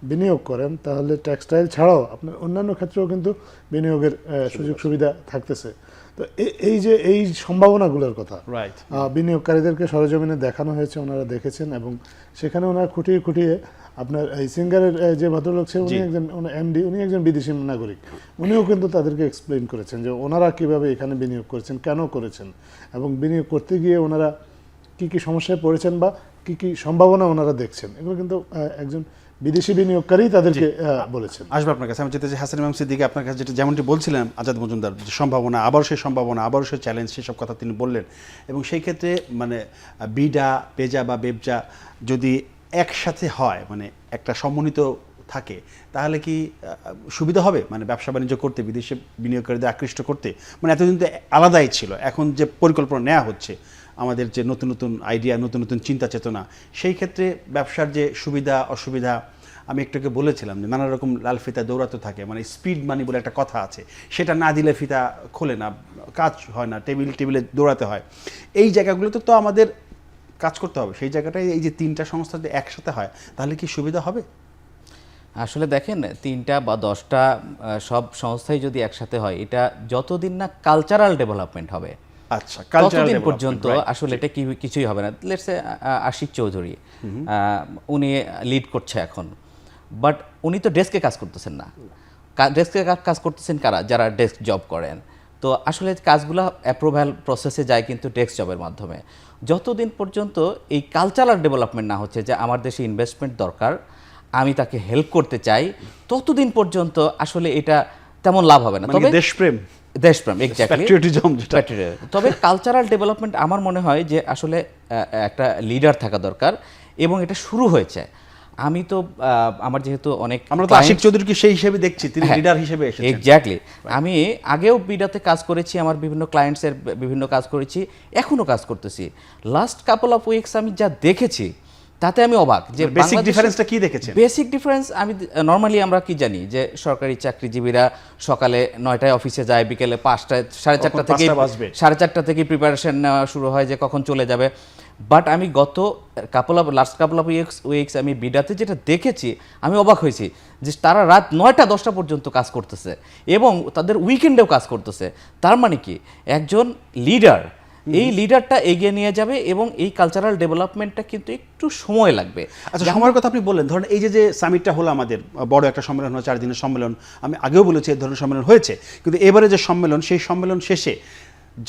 বিনিয়োগ করেন তাহলে টেক্সটাইল ছাড়াও আপনার অন্যান্য ক্ষেত্রেও কিন্তু বিনিয়োগের সুযোগ সুবিধা থাকতেছে। তো এই সম্ভাবনাগুলোর কথা বিনিয়োগকারীদেরকে সরেজমিনে দেখানো হয়েছে, ওনারা দেখেছেন, এবং সেখানে ওনারা খুঁটিয়ে খুঁটিয়ে আপনার এই সিঙ্গারের যে ভদ্রলোক ছিলেন উনি একজন এমডি, উনি একজন বিদেশি নাগরিক, উনিও কিন্তু তাদেরকে এক্সপ্লেইন করেছেন যে ওনারা কীভাবে এখানে বিনিয়োগ করেছেন, কেন করেছেন, এবং বিনিয়োগ করতে গিয়ে ওনারা কী কী সমস্যায় পড়েছেন বা কী কী সম্ভাবনা ওনারা দেখছেন, এগুলো কিন্তু একজন বিদেশি বিনিয়োগকারী তাদেরকে বলেছেন। আসবে আপনার কাছে আমি যেতে চাই হাসান ইমাম সিদ্দিকী, আপনার কাছে যেমনটি বলছিলেন আজাদ মজুমদার, যে সম্ভাবনা, আবারও সেই সম্ভাবনা, আবারও সেই চ্যালেঞ্জ, সেসব কথা তিনি বললেন। এবং সেই ক্ষেত্রে মানে বিডা, পেজা বা বেবজা যদি একসাথে হয়, মানে একটা সমন্বিত থাকে, তাহলে কি সুবিধা হবে মানে ব্যবসা বাণিজ্য করতে, বিদেশে বিনিয়োগকারীদের আকৃষ্ট করতে? মানে এতদিন তো আলাদাই ছিল, এখন যে পরিকল্পনা নেওয়া হচ্ছে, আমাদের যে নতুন নতুন আইডিয়া, নতুন নতুন চিন্তা চেতনা, সেই ক্ষেত্রে ব্যবসার যে সুবিধা অসুবিধা আমি একটুকে বলেছিলাম যে নানা রকম লাল ফিতা দৌড়াতে থাকে, মানে স্পিড মানি বলে একটা কথা আছে, সেটা না দিলে ফিতা খোলে না, কাজ হয় না, টেবিলে দৌড়াতে হয়। এই জায়গাগুলোতে তো আমাদের কাজ করতে হবে। সেই জায়গাটায় এই যে 3টা সংস্থা যদি একসাথে হয় তাহলে কি সুবিধা হবে? আসলে দেখেন 3টা বা 10টা সব সংস্থাই যদি একসাথে হয়, এটা যতদিন না কালচারাল ডেভেলপমেন্ট হবে, আচ্ছা, কালচারাল ততদিন ডেভেলপমেন্ট, পর্যন্ত আসলে এটা কিছুই হবে না। লেটস সে আশিক চৌধুরী উনি লিড করছে এখন, বাট উনি তো ডেস্কে কাজ করতেছেন না। ডেস্কে কাজ করতেছেন কারা? যারা ডেস্ক জব করেন। তো আসলে কাজগুলো অ্যাপ্রুভাল প্রসেসে যায় কিন্তু ডেস্ক জবের মাধ্যমে। যতদিন পর্যন্ত এই কালচারাল ডেভেলপমেন্ট না হচ্ছে যে আমার দেশে ইনভেস্টমেন্ট দরকার, আমি তাকে হেল্প করতে চাই, ততদিন পর্যন্ত আসলে এটা তেমন লাভ হবে না। মানে তবে দেশপ্রেম, এক্স্যাক্টলি, প্যাট্রিয়টিজম যেটা। তবে কালচারাল ডেভেলপমেন্ট আমার মনে হয় যে আসলে একটা লিডার থাকা দরকার, এবং এটা শুরু হয়েছে। আমি তো আমার যেহেতু অনেক আমরা তো আশিক চৌধুরীকে সেই হিসেবে দেখছি, তিনি লিডার হিসেবে এসেছেন। এক্স্যাক্টলি, আমি আগেও বিডাতে কাজ করেছি, আমার বিভিন্ন ক্লায়েন্টসের বিভিন্ন কাজ করেছি, এখনো কাজ করতেছি। লাস্ট কাপল অফ উইকস আমি যা দেখেছি তাতে আমি অবাক যে বেসিক ডিফারেন্সটা কি দেখেছেন? বেসিক ডিফারেন্স আমি নর্মালি আমরা কি জানি যে সরকারি চাকরিজীবীরা সকালে 9টায় অফিসে যায়, বিকেলে 5টায়, 4:30 থেকে প্রিপারেশন নেওয়া শুরু হয় যে কখন চলে যাবে। বাট আমি গত লাস্ট কাপল অফ উইকস আমি বিডাতে যেটা দেখেছি, আমি অবাক হয়েছি যে তারা রাত 9টা-10টা পর্যন্ত কাজ করতেছে এবং তাদের উইকেন্ডেও কাজ করতেছে। তার মানে কি, একজন লিডার, এই লিডারটা এগিয়ে নিয়ে যাবে এবং এই কালচারাল ডেভেলপমেন্টটা কিন্তু একটু সময় লাগবে। আচ্ছা, সময়ের কথা আপনি বললেন, ধরেন এই যে সামিটটা হলো, আমাদের বড় একটা সম্মেলন হলো, 4 দিনের সম্মেলন। আমি আগেও বলেছি এই ধরনের সম্মেলন হয়েছে, কিন্তু এবারে যে সম্মেলন, সেই সম্মেলন শেষে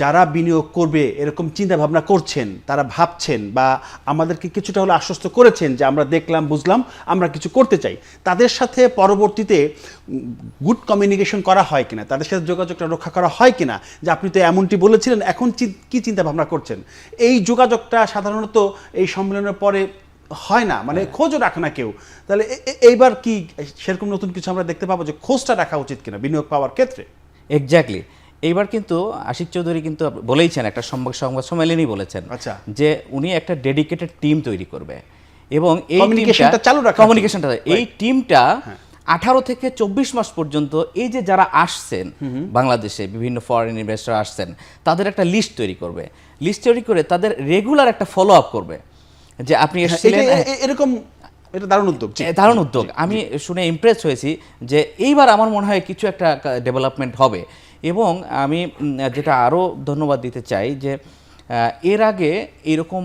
যারা বিনিয়োগ করবে এরকম চিন্তা ভাবনা করছেন, তারা ভাবছেন বা আমাদেরকে কিছুটা হলে আশ্বস্ত করেছেন যে আমরা দেখলাম, বুঝলাম, আমরা কিছু করতে চাই, তাদের সাথে পরবর্তীতে গুড কমিউনিকেশন করা হয় কিনা, তাদের সাথে যোগাযোগটা রক্ষা করা হয় কিনা, যে আপনি তো এমনটি বলেছিলেন, এখন কি চিন্তা ভাবনা করছেন, এই যোগাযোগটা সাধারণত এই সম্মেলনের পরে হয় না, মানে খোঁজও রাখে না কেউ। তাহলে এইবার কি সেরকম নতুন কিছু আমরা দেখতে পাবো যে খোঁজটা রাখা উচিত কিনা বিনিয়োগ পাওয়ার ক্ষেত্রে? এক্স্যাক্টলি, এইবার কিন্তু আশিক চৌধুরী কিন্তু বলেইছেন, একটা সংবাদ সম্মেলনই বলেছেন যে উনি একটা ডেডিকেটেড টিম তৈরি করবে এবং এই কমিউনিকেশনটা চালু রাখা, এই টিমটা 18 থেকে 24 মাস পর্যন্ত এই যে যারা আসছেন বাংলাদেশে, বিভিন্ন ফরেন ইনভেস্টর আসছেন, তাদের একটা লিস্ট তৈরি করবে। লিস্ট তৈরি করে তাদের রেগুলার একটা ফলো আপ করবে যে আপনি এসেছিলেন, এরকম। এটা দারুণ উদ্যোগ, দারুণ উদ্যোগ। আমি শুনে ইমপ্রেস হয়েছি যে এইবার আমার মনে হয় কিছু একটা ডেভেলপমেন্ট হবে। এবং আমি যেটা আরও ধন্যবাদ দিতে চাই যে এর আগে এরকম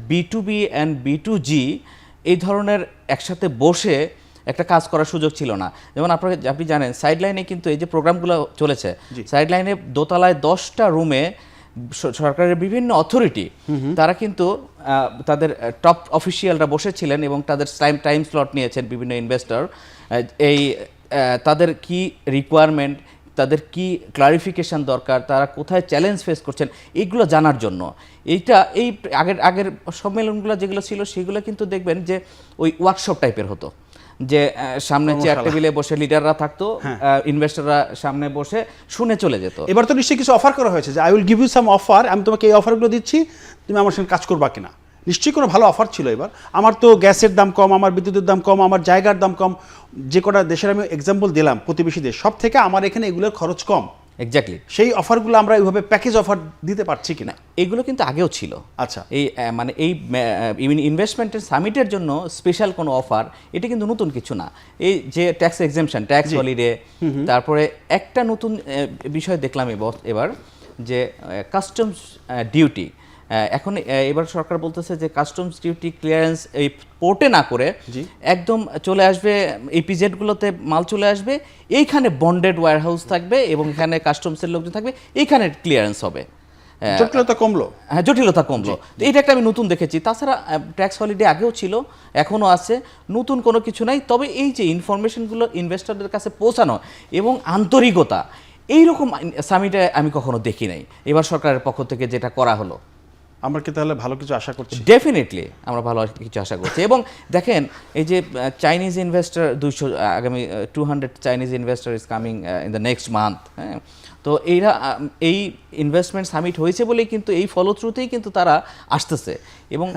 B2B অ্যান্ড B2G এই ধরনের একসাথে বসে একটা কাজ করার সুযোগ ছিল না। যেমন আপনি জানেন, সাইডলাইনে কিন্তু এই যে প্রোগ্রামগুলো চলেছে, সাইডলাইনে দোতলায় 10টা রুমে সরকারের বিভিন্ন অথরিটি, তারা কিন্তু তাদের টপ অফিসিয়ালরা বসেছিলেন এবং তাদের টাইম স্লট নিয়েছেন বিভিন্ন ইনভেস্টর, এই তাদের কি রিকোয়ারমেন্ট, তাদের কি ক্লারিফিকেশন দরকার, তারা কোথায় চ্যালেঞ্জ ফেস করছেন, এইগুলো জানার জন্য। এইটা এই আগের সম্মেলনগুলো যেগুলো ছিল সেগুলো কিন্তু দেখবেন যে ওই ওয়ার্কশপ টাইপের হতো, যে সামনে চেয়ার টেবিলে বসে লিডাররা থাকতো, ইনভেস্টররা সামনে বসে শুনে চলে যেত। এবার তো নিশ্চয়ই কিছু অফার করা হয়েছে যে I will give you some offer, আমি তোমাকে এই অফারগুলো দিচ্ছি, তুমি আমার সঙ্গে কাজ করবা কিনা। নিশ্চয়ই কোনো ভালো অফার ছিল এবার। আমার তো গ্যাসের দাম কম, আমার বিদ্যুতের দাম কম, আমার জায়গার দাম কম, যে কটা দেশের আমি এক্সাম্পল দিলাম প্রতিবেশী দেশ, সব থেকে আমার এখানে এগুলোর খরচ কম। এক্স্যাক্টলি, সেই অফারগুলো আমরা এইভাবে প্যাকেজ অফার দিতে পারছি কিনা? এগুলো কিন্তু আগেও ছিল। আচ্ছা, এই মানে এই ইনভেস্টমেন্টের সামিটের জন্য স্পেশাল কোনো অফার, এটা কিন্তু নতুন কিছু না। এই যে ট্যাক্স এক্সেমশন, ট্যাক্স হলিডে, তারপরে একটা নতুন বিষয় দেখলাম এবার যে কাস্টমস ডিউটি। এখন এবার সরকার বলতেছে যে কাস্টমস ডিউটি ক্লিয়ারেন্স এই পোর্টে না করে একদম চলে আসবে, ইপিজেডগুলোতে মাল চলে আসবে, এইখানে বন্ডেড ওয়্যারহাউস থাকবে এবং এখানে কাস্টমসের লোকজন থাকবে, এইখানে ক্লিয়ারেন্স হবে। জটিলতা কমলো। হ্যাঁ, জটিলতা কমলো। তো এটা একটা আমি নতুন দেখেছি। তাছাড়া ট্যাক্স হলিডে আগেও ছিল, এখনও আছে, নতুন কোনো কিছু নাই। তবে এই যে ইনফরমেশনগুলো ইনভেস্টরদের কাছে পৌঁছানো এবং আন্তরিকতা, এইরকম সামিটে আমি কখনো দেখি নাই। এবার সরকারের পক্ষ থেকে যেটা করা হলো, আমরা কি তাহলে ভালো কিছু আশা করছি? ডেফিনেটলি আমরা ভালো কিছু আশা করছি। এবং দেখেন, এই যে Chinese investor 200 Chinese investor is coming in the next month. হ্যাঁ, তো এই ইনভেস্টমেন্ট সামিট হয়েছে বলেই কিন্তু এই ফলশ্রুতেই কিন্তু তারা আসতেছে। এবং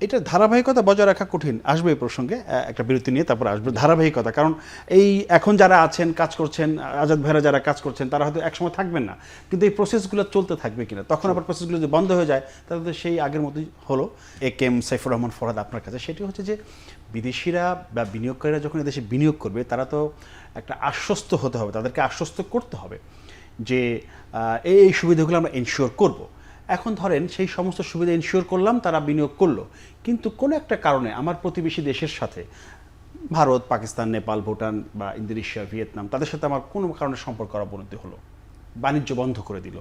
এটা ধারাবাহিকতা বজায় রাখা কঠিন, আসবে এই প্রসঙ্গে একটা বিরতি নিয়ে তারপর আসবে ধারাবাহিকতা। কারণ এই এখন যারা আছেন কাজ করছেন, আজাদ ভাইরা যারা কাজ করছেন তারা হয়তো একসময় থাকবেন না, কিন্তু এই প্রসেসগুলো চলতে থাকবে কিনা, তখন আবার প্রসেসগুলো যদি বন্ধ হয়ে যায় তাহলে তো সেই আগের মতোই হলো। একেএম সাইফুর রহমান ফরহাদ আপনার কাছে, সেটি হচ্ছে যে বিদেশিরা বা বিনিয়োগকারীরা যখন এদেশে বিনিয়োগ করবে তারা তো একটা আশ্বস্ত হতে হবে, তাদেরকে আশ্বস্ত করতে হবে যে এই সুবিধাগুলো আমরা এনশিওর করব। এখন ধরেন সেই সমস্ত সুবিধা এনশিওর করলাম, তারা বিনিয়োগ করলো, কিন্তু কোনো একটা কারণে আমার প্রতিবেশী দেশের সাথে ভারত, পাকিস্তান, নেপাল, ভুটান বা ইন্দোনেশিয়া, ভিয়েতনাম, তাদের সাথে আমার কোনো কারণে সম্পর্ক অবনতি হলো, বাণিজ্য বন্ধ করে দিল,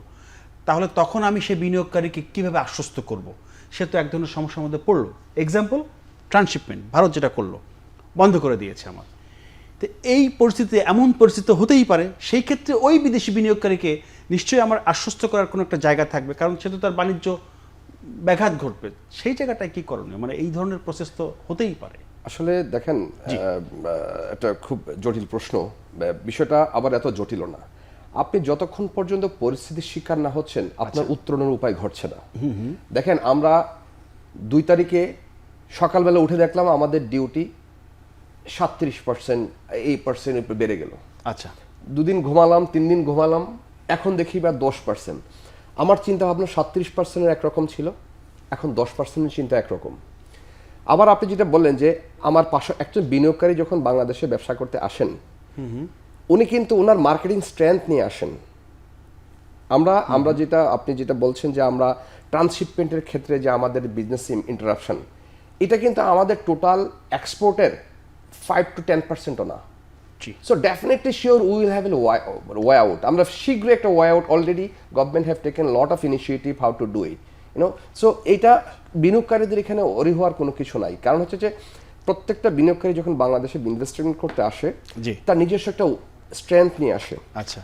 তাহলে তখন আমি সেই বিনিয়োগকারীকে কীভাবে আশ্বস্ত করব? সে তো এক ধরনের সমস্যার মধ্যে পড়লো। এক্সাম্পল, ট্রান্সশিপমেন্ট ভারত যেটা করলো, বন্ধ করে দিয়েছে আমার। তো এই পরিস্থিতিতে এমন পরিস্থিতি হতেই পারে, সেই ক্ষেত্রে ওই বিদেশি বিনিয়োগকারীকে নিশ্চয়ই আমার আশ্বস্ত করার কোনো একটা জায়গা থাকবে, কারণ সে তো তার বাণিজ্য ব্যাঘাত ঘটবে, সেই জায়গাটায় কী করণীয়? মানে এই ধরনের প্রসেস তো হতেই পারে। আসলে দেখেন, এটা খুব জটিল প্রশ্ন। বিষয়টা আবার এত জটিল না। আপনি যতক্ষণ পর্যন্ত পরিস্থিতির শিকার না হচ্ছেন আপনার উত্তরণের উপায় ঘটছে না। দেখেন, আমরা 2 তারিখে সকালবেলা উঠে দেখলাম আমাদের ডিউটি 37% এই পার্সেন্ট উপরে বেড়ে গেল। আচ্ছা, 2 দিন ঘুমালাম, 3 দিন ঘুমালাম, এখন দেখি বা 10%। আমার চিন্তা ভাবনা 37%-এর একরকম ছিল, এখন 10%-এর চিন্তা একরকম। আবার আপনি যেটা বললেন যে আমার পাশে একজন বিনিয়োগকারী যখন বাংলাদেশে ব্যবসা করতে আসেন, উনি কিন্তু ওনার মার্কেটিং স্ট্রেংথ নিয়ে আসেন। আমরা যেটা আপনি যেটা বলছেন যে আমরা ট্রান্সশিপমেন্টের ক্ষেত্রে যে আমাদের বিজনেস ইন্টারাপশন, এটা কিন্তু আমাদের টোটাল এক্সপোর্টের 5 to 10%ও না। So definitely sure we will have a way out. আমরা শীঘ্রই একটা way out, already government have taken lot of initiative how to do it, you know. So এটা বিনিয়োগকারীদের এখানে ওরি হওয়ার কোনো কিছু নাই। কারণ হচ্ছে যে প্রত্যেকটা বিনিয়োগকারী যখন বাংলাদেশে ইনভেস্টমেন্ট করতে আসে, তার নিজস্ব একটা স্ট্রেংথ নিয়ে আসে। আচ্ছা,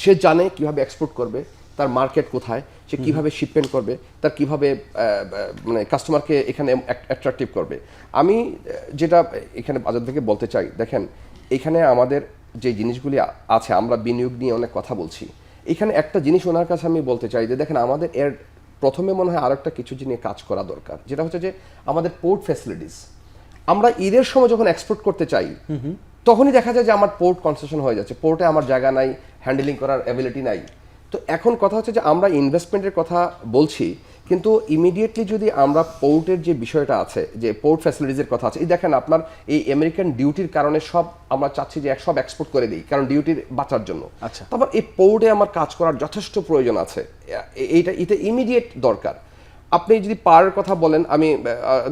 সে জানে কিভাবে এক্সপোর্ট করবে, তার মার্কেট কোথায়, সে কিভাবে শিপমেন্ট করবে, তার কিভাবে মানে কাস্টমারকে এখানে অ্যাট্রাকটিভ করবে। আমি যেটা এখানে বাজার থেকে বলতে চাই, দেখেন এখানে আমাদের যে জিনিসগুলি আছে, আমরা বিনিয়োগ নিয়ে অনেক কথা বলছি, এখানে একটা জিনিস ওনার কাছে আমি বলতে চাই যে দেখেন আমাদের এর প্রথমে মনে হয় আরও একটা কিছু জিনিস কাজ করা দরকার, যেটা হচ্ছে যে আমাদের পোর্ট ফ্যাসিলিটিস। আমরা ঈদের সময় যখন এক্সপোর্ট করতে চাই তখনই দেখা যায় যে আমার পোর্ট কনসেশন হয়ে যাচ্ছে, পোর্টে আমার জায়গা নাই, হ্যান্ডেলিং করার অ্যাবিলিটি নাই। তো এখন কথা হচ্ছে যে আমরা ইনভেস্টমেন্টের কথা বলছি, কিন্তু ইমিডিয়েটলি যদি আমরা পোর্টের যে বিষয়টা আছে, যে পোর্ট ফ্যাসিলিটিসের কথা আছে, এই দেখেন আপনার এই আমেরিকান ডিউটির কারণে সব আমরা চাচ্ছি যে সব এক্সপোর্ট করে দিই, কারণ ডিউটির বাঁচার জন্য। আচ্ছা, তারপর এই পোর্টে আমার কাজ করার যথেষ্ট প্রয়োজন আছে, এটা ইমিডিয়েট দরকার। আপনি যদি পাওয়ারের কথা বলেন, আমি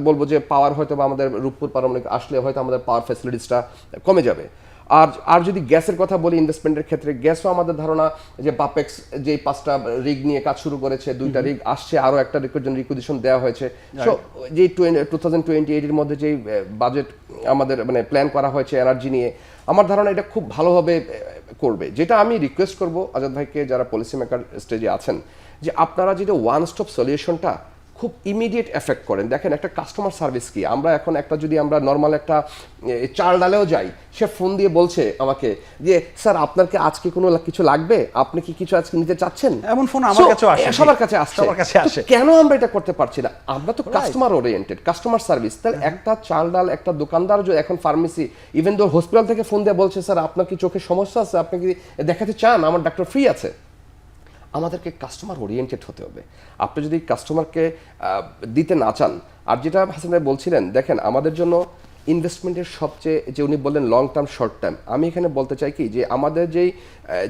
বলবো যে পাওয়ার হয়তো বা আমাদের রূপপুর পারমাণবিক আসলে হয়তো আমাদের পাওয়ার ফ্যাসিলিটিসটা কমে যাবে। আর যদি গ্যাসের কথা বলি, ইনভেস্টমেন্টের ক্ষেত্রে গ্যাসও আমাদের ধারণা যে বাপেক্স যে 5টা রিগ নিয়ে কাজ শুরু করেছে, 2টা রিগ আসছে, আরও একটা রিকুইজিশন দেওয়া হয়েছে। সো যে 2028-এর মধ্যে যেই বাজেট আমাদের মানে প্ল্যান করা হয়েছে এনার্জি নিয়ে, আমার ধারণা এটা খুব ভালোভাবে করবে। যেটা আমি রিকোয়েস্ট করব আজাদ ভাইকে, যারা পলিসি মেকার স্টেজে আছেন, যে আপনারা যেটা ওয়ান স্টপ সলিউশনটা খুব ইমিডিয়েট এফেক্ট করেন। দেখেন একটা কাস্টমার সার্ভিস কি, আমরা এখন একটা যদি আমরা নর্মাল একটা চাল ডালেও যাই, সে ফোন দিয়ে বলছে আমাকে যে স্যার আপনার কি আজকে কোনো কিছু লাগবে, আপনি কি কিছু আজকে নিতে চাচ্ছেন, এমন ফোন আমার কাছেও আসে, সবার কাছে আসছে। কেন আমরা এটা করতে পারছি না? আমরা তো কাস্টমার ওরিয়েন্টেড, কাস্টমার সার্ভিস। তাহলে একটা চাল ডাল একটা দোকানদার যে এখন ফার্মেসি, ইভেন দো হসপিটাল থেকে ফোন দিয়ে বলছে স্যার আপনার কি চোখের সমস্যা আছে, আপনি কি দেখাতে চান, আমার ডাক্তার ফ্রি আছে। আমাদেরকে কাস্টমার ওরিয়েন্টেড হতে হবে। আপনি যদি কাস্টমারকে দিতে না চান, আর যেটা হাসান ভাই বলছিলেন, দেখেন আমাদের জন্য ইনভেস্টমেন্টের সবচেয়ে যে উনি বললেন লং টার্ম শর্ট টার্ম, আমি এখানে বলতে চাই কি যে আমাদের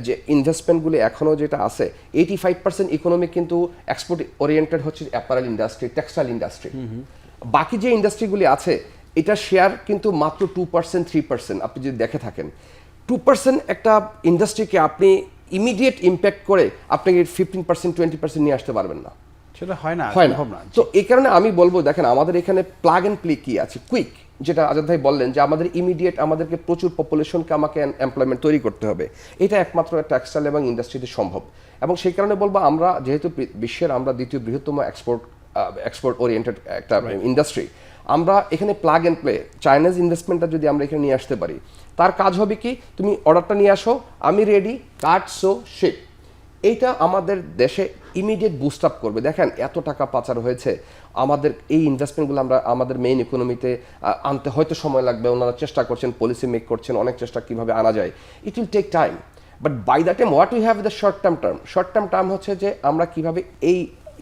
যে ইনভেস্টমেন্টগুলি এখনও যেটা আছে, 85% ইকোনমি কিন্তু এক্সপোর্ট ওরিয়েন্টেড হচ্ছে অ্যাপারেল ইন্ডাস্ট্রি, টেক্সটাইল ইন্ডাস্ট্রি। বাকি যে ইন্ডাস্ট্রিগুলি আছে এটা শেয়ার কিন্তু মাত্র 2% 3%। আপনি যদি দেখে থাকেন 2% একটা ইন্ডাস্ট্রিকে আপনি ইমিডিয়েট ইম্প্যাক্ট করে আপনি 15% 20% নিয়ে আসতে পারবেন না, সেটা হয় না। তো এই কারণে আমি বলবো দেখেন আমাদের এখানে প্লাগ এন্ড প্লে কি আছে, কুইক, যেটা আজাদ ভাই বললেন যে আমাদের ইমিডিয়েট আমাদেরকে প্রচুর পপুলেশনকে আমাকে এমপ্লয়মেন্ট তৈরি করতে হবে, এটা একমাত্র টেক্সটাইল এবং ইন্ডাস্ট্রিতে সম্ভব। এবং সেই কারণে বলবো আমরা যেহেতু বিশ্বের আমরা দ্বিতীয় বৃহত্তম এক্সপোর্ট ওরিয়েন্টেড একটা ইন্ডাস্ট্রি, আমরা এখানে প্লাগ এন্ড প্লে চাইনিজ ইনভেস্টমেন্টটা যদি আমরা এখানে নিয়ে আসতে পারি, তার কাজ হবে কি, তুমি অর্ডারটা নিয়ে আসো, আমি রেডি, কাট সো শিপ। এইটা আমাদের দেশে ইমিডিয়েট বুস্ট আপ করবে। দেখেন এত টাকা পাচার হয়েছে, আমাদের এই ইনভেস্টমেন্টগুলো আমরা আমাদের মেইন ইকোনমিতে আনতে হয়তো সময় লাগবে, ওনারা চেষ্টা করছেন, পলিসি মেক করছেন, অনেক চেষ্টা কীভাবে আনা যায়, it will take time. But by the time what we have the short term term হচ্ছে যে আমরা কিভাবে এই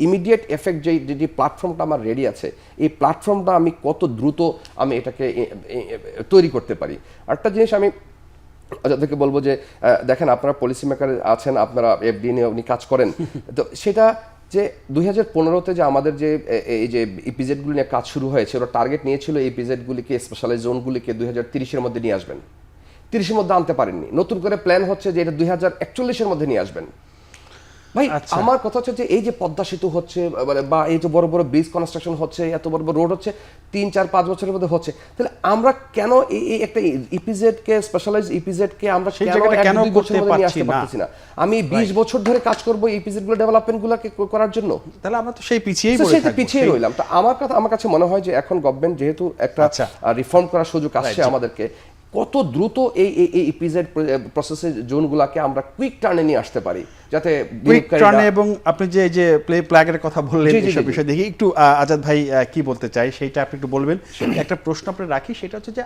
ইমিডিয়েট এফেক্ট যে প্ল্যাটফর্মটা আমার রেডি আছে, এই প্ল্যাটফর্মটা আমি কত দ্রুত আমি এটাকে তৈরি করতে পারি। আরেকটা জিনিস আমি যাদেরকে বলবো যে দেখেন আপনারা পলিসি মেকার আছেন, আপনারা এফডি নিয়ে উনি কাজ করেন, তো সেটা যে 2015-তে যে আমাদের যে এই যে ইপিজেডগুলি নিয়ে কাজ শুরু হয়েছে, ওরা টার্গেট নিয়েছিল এই ইপিজেডগুলিকে, স্পেশালাইজ জোনগুলিকে 2030-এর মধ্যে নিয়ে আসবেন। 30-এর মধ্যে আনতে পারেননি, নতুন করে প্ল্যান হচ্ছে যে এটা 2041-এর মধ্যে নিয়ে আসবেন। ভাই আমার কথা হচ্ছে যে এই যে পদ্মা সেতু হচ্ছে বা এই যে বড় বড় ব্রিজ কনস্ট্রাকশন হচ্ছে, এত বড় বড় রোড হচ্ছে, 3-4-5 বছরের মধ্যে হচ্ছে, তাহলে আমরা কেন এই একটা ইপিজেড কে, স্পেশালাইজ ইপিজেড কে আমরা কেন করতে পারছি না? আমি 20 বছর ধরে কাজ করব এই ইপিজেড গুলো ডেভেলপমেন্ট গুলোকে করার জন্য, তাহলে আমরা তো সেই পিছিয়ে রইলাম। তো আমার কাছে মনে হয় যে এখন গভর্নমেন্ট যেহেতু একটা রিফর্ম করার সুযোগ আসছে আমাদেরকে, কত দ্রুত এই ইপিজেড প্রসেসের জোনগুলোকে আমরা কুইক টার্নে নিয়ে আসতে পারি, যাতে এবং আপনি যে প্ল্যাগের কথা বললেন এই বিষয় দেখি একটু আজাদ ভাই কি বলতে চাই সেইটা আপনি একটু বলবেন। একটা প্রশ্ন আপনি রাখি, সেটা হচ্ছে যে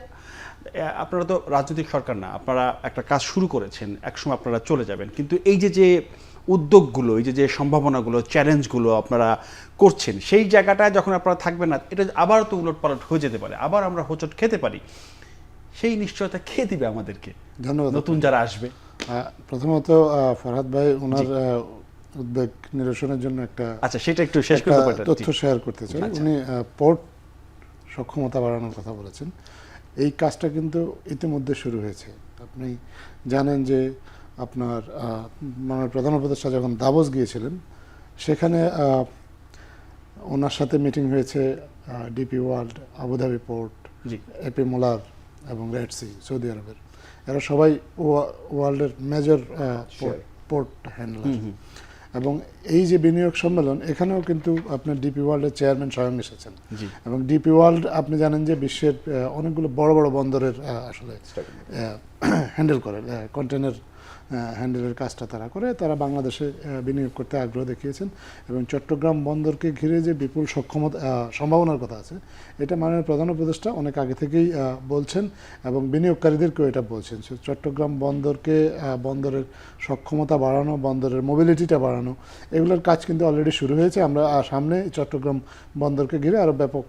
আপনারা তো রাজনৈতিক সরকার না, আপনারা একটা কাজ শুরু করেছেন, একসময় আপনারা চলে যাবেন, কিন্তু এই যে উদ্যোগগুলো, এই যে সম্ভাবনাগুলো, চ্যালেঞ্জগুলো আপনারা করছেন, সেই জায়গাটায় যখন আপনারা থাকবেন না, এটা আবার তো উলটপালট হয়ে যেতে পারে, আবার আমরা হোঁচট খেতে পারি, সেই নিশ্চয়তা খেয়ে দিবে আমাদেরকে ধন্যবাদ নতুন যারা আসবে। প্রথমত ফরহাদ ভাই ওনার উদ্বেগ নিরসনের জন্য একটা সেটা একটু শেষ করতে পারেন, তথ্য শেয়ার করতে চাই। উনি পোর্ট সক্ষমতা বাড়ানোর কথা বলেছেন, এই কাজটা কিন্তু ইতিমধ্যে শুরু হয়েছে। আপনি জানেন যে আপনার মাননীয় প্রধান উপদেষ্টা যখন দাভোস গিয়েছিলেন, সেখানে ওনার সাথে মিটিং হয়েছে DP World, Abu Dhabi port, AP Moller এবং রেড সি, সৌদি আরবের, এরা সবাই ওয়ার্ল্ডের মেজর পোর্ট হ্যান্ডলার। এবং এই যে বিনিয়োগ সম্মেলন, এখানেও কিন্তু আপনার ডিপি ওয়ার্ল্ডের চেয়ারম্যান স্বয়ং এসেছেন, এবং ডিপি ওয়ার্ল্ড আপনি জানেন যে বিশ্বের অনেকগুলো বড় বড় বন্দরের আসলে হ্যান্ডেল করে, কন্টেনার হ্যান্ডেলের কাজটা তারা করে, তারা বাংলাদেশে বিনিয়োগ করতে আগ্রহ দেখিয়েছেন। এবং চট্টগ্রাম বন্দরকে ঘিরে যে বিপুল সম্ভাবনার কথা আছে, এটা মাননীয় প্রধান উপদেষ্টা অনেক আগে থেকেই বলছেন এবং বিনিয়োগকারীদেরকেও এটা বলছেন। চট্টগ্রাম বন্দরকে, বন্দরের সক্ষমতা বাড়ানো, বন্দরের মোবিলিটিটা বাড়ানো, এগুলোর কাজ কিন্তু অলরেডি শুরু হয়েছে। আমরা সামনে চট্টগ্রাম বন্দরকে ঘিরে আরও ব্যাপক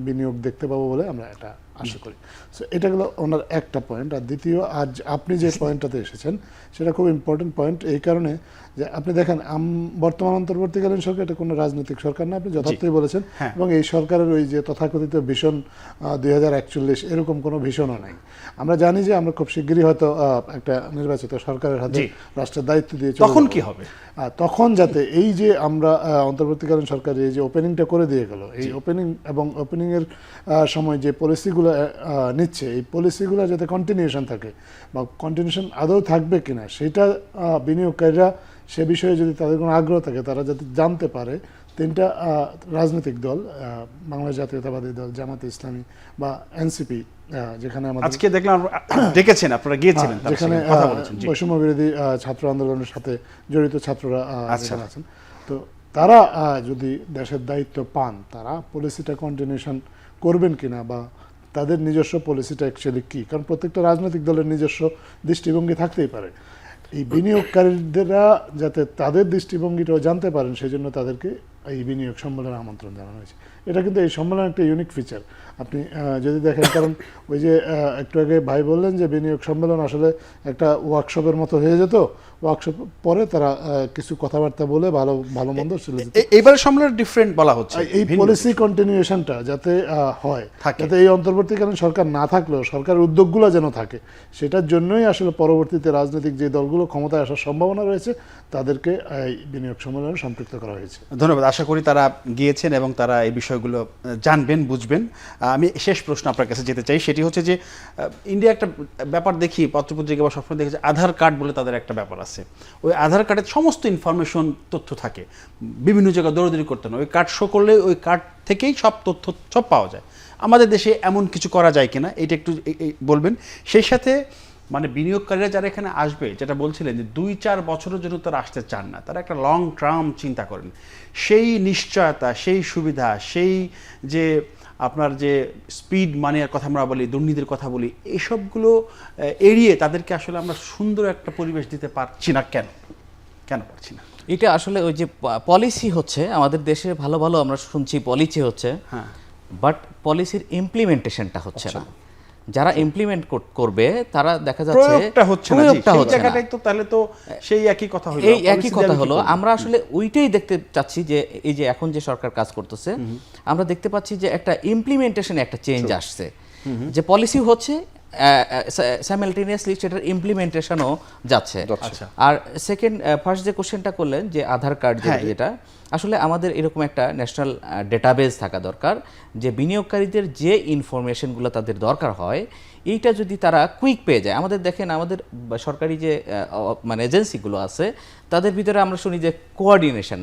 বিনিয়োগ দেখতে পাবো বলে আমরা এটা আশা করি। সো এটা হলো ওনার একটা পয়েন্ট। আর দ্বিতীয়, আজ আপনি যে পয়েন্টটাতে এসেছেন সেটা খুব ইম্পর্টেন্ট পয়েন্ট, এই কারণে যে আপনি দেখেন বর্তমান অন্তর্বর্তীকালীন সরকার এটা কোনো রাজনৈতিক সরকার না, আপনি যথার্থই বলেছেন। এবং এই সরকারের ওই যে তথাকথিত ভিশন 2041 এরকম কোনো ভিশনও নাই। আমরা জানি যে আমরা খুব শিগগিরই হয়তো একটা নির্বাচিত সরকারের হাতে রাষ্ট্রের দায়িত্ব দিয়ে তখন কি হবে, তখন যাতে এই যে আমরা অন্তর্বর্তীকালীন সরকার এই যে ওপেনিংটা করে দিয়ে গেল, এই ওপেনিং এবং ওপেনিংয়ের সময় যে পলিসিগুলো নিচ্ছে, এই পলিসিগুলো যাতে কন্টিনিউশন থাকে বা কন্টিনিউশন আদৌ থাকবে কিনা সেটা বিনিয়োগকারীরা সে বিষয়ে যদি তাদের কোনো আগ্রহ থাকে, তারা যাতে জানতে পারে। তিনটা রাজনৈতিক দল, বাংলাদেশ জাতীয়তাবাদী দল, জামাতে ইসলামী বা এনসিপি, যেখানে আজকে দেখলাম ডেকেছেন, আপনারা গিয়েছিলেন, যেখানে বৈষম্য বিরোধী ছাত্র আন্দোলনের সাথে জড়িত ছাত্ররা আছেন, তো তারা যদি দেশের দায়িত্ব পান, তারা পলিসিটা কন্টিনিউশন করবেন কিনা বা তাদের নিজস্ব পলিসিটা অ্যাকচুয়ালি কী, কারণ প্রত্যেকটা রাজনৈতিক দলের নিজস্ব দৃষ্টিভঙ্গি থাকতেই পারে। এই বিনিয়োগকারীরা যাতে তাদের দৃষ্টিভঙ্গিটাও জানতে পারেন, সেই জন্য তাদেরকে এই বিনিয়োগ সম্মেলনে আমন্ত্রণ জানানো হয়েছে। এটা কিন্তু এই সম্মেলনের একটা ইউনিক ফিচার আপনি যদি দেখেন, কারণ ওই যে একটু আগে ভাই বললেন যে বিনিয়োগ সম্মেলন আসলে একটা ওয়ার্কশপের মতো হয়ে যেত, ওয়ার্কশপ পরে তারা কিছু কথাবার্তা বলে ভালো ভালো মন্দ চলে যেত। এইবার সম্মেলন ডিফারেন্ট বলা হচ্ছে, এই পলিসি কন্টিনিউশনটা যাতে হয়, যাতে এই অন্তর্বর্তীকালীন সরকার না থাকলেও সরকারের উদ্যোগগুলো যেন থাকে, সেটার জন্যই আসলে পরবর্তীতে রাজনৈতিক যে দলগুলো ক্ষমতায় আসার সম্ভাবনা রয়েছে তাদেরকে এই বিনিয়োগ সম্মেলনে সম্পৃক্ত করা হয়েছে। ধন্যবাদ। আশা করি তারা গিয়েছেন এবং তারা এই বিষয়গুলো জানবেন, বুঝবেন। আমি শেষ প্রশ্ন আপনার কাছে যেতে চাই, সেটি হচ্ছে যে ইন্ডিয়া একটা ব্যাপার দেখি, পত্রপত্রিকা বা সবসময় দেখেছি, আধার কার্ড বলে তাদের একটা ব্যাপার আছে। ওই আধার কার্ডের সমস্ত ইনফরমেশন, তথ্য থাকে, বিভিন্ন জায়গায় দৌড়দৌড়ি করতে না, ওই কার্ড শো করলে ওই কার্ড থেকেই সব তথ্য সব পাওয়া যায়। আমাদের দেশে এমন কিছু করা যায় কিনা এটা একটু বলবেন। সেই সাথে মানে বিনিয়োগকারীরা যারা এখানে আসবে, যেটা বলছিলেন যে 2-4 বছরের জন্য তারা আসতে চান না, তারা একটা লং টার্ম চিন্তা করেন। সেই নিশ্চয়তা, সেই সুবিধা, সেই যে আপনার যে স্পিড মানির কথা আমরা বলি, দুর্নীতির কথা বলি, এইসবগুলো এড়িয়ে তাদেরকে আসলে আমরা সুন্দর একটা পরিবেশ দিতে পারছি না। কেন পারছি না? এটা আসলে ওই যে পলিসি হচ্ছে আমাদের দেশে, ভালো ভালো আমরা শুনছি পলিসি হচ্ছে, হ্যাঁ, বাট পলিসির ইমপ্লিমেন্টেশনটা হচ্ছে না। যারা ইমপ্লিমেন্ট করবে তারা দেখা যাচ্ছে প্রয়োগটা হচ্ছে না। প্রয়োগটা সেই হচ্ছে না। জায়গাটাই তো তাহলে তো সেই একই কথা হলো। এই একই কথা হলো, আমরা আসলে ওইটাই দেখতে চাচ্ছি যে এই যে এখন যে সরকার কাজ করতেছে, আমরা দেখতে পাচ্ছি যে একটা ইমপ্লিমেন্টেশনে একটা চেঞ্জ আসছে, যে পলিসি হচ্ছে সাইমালটেনিয়াসলি সেটার ইমপ্লিমেন্টেশনও যাচ্ছে। আচ্ছা। আর সেকেন্ড, ফার্স্ট যে কোশ্চেনটা করলেন যে আধার কার্ড, যেটা আসলে আমাদের এরকম একটা ন্যাশনাল ডেটাবেস থাকা দরকার, যে বিনিয়োগকারীদের যে ইনফরমেশনগুলো তাদের দরকার হয় এইটা যদি তারা কুইক পেয়ে যায়। আমাদের দেখেন, আমাদের সরকারি যে মানে এজেন্সিগুলো আছে তাদের ভিতরে আমরা শুনি যে কোঅর্ডিনেশন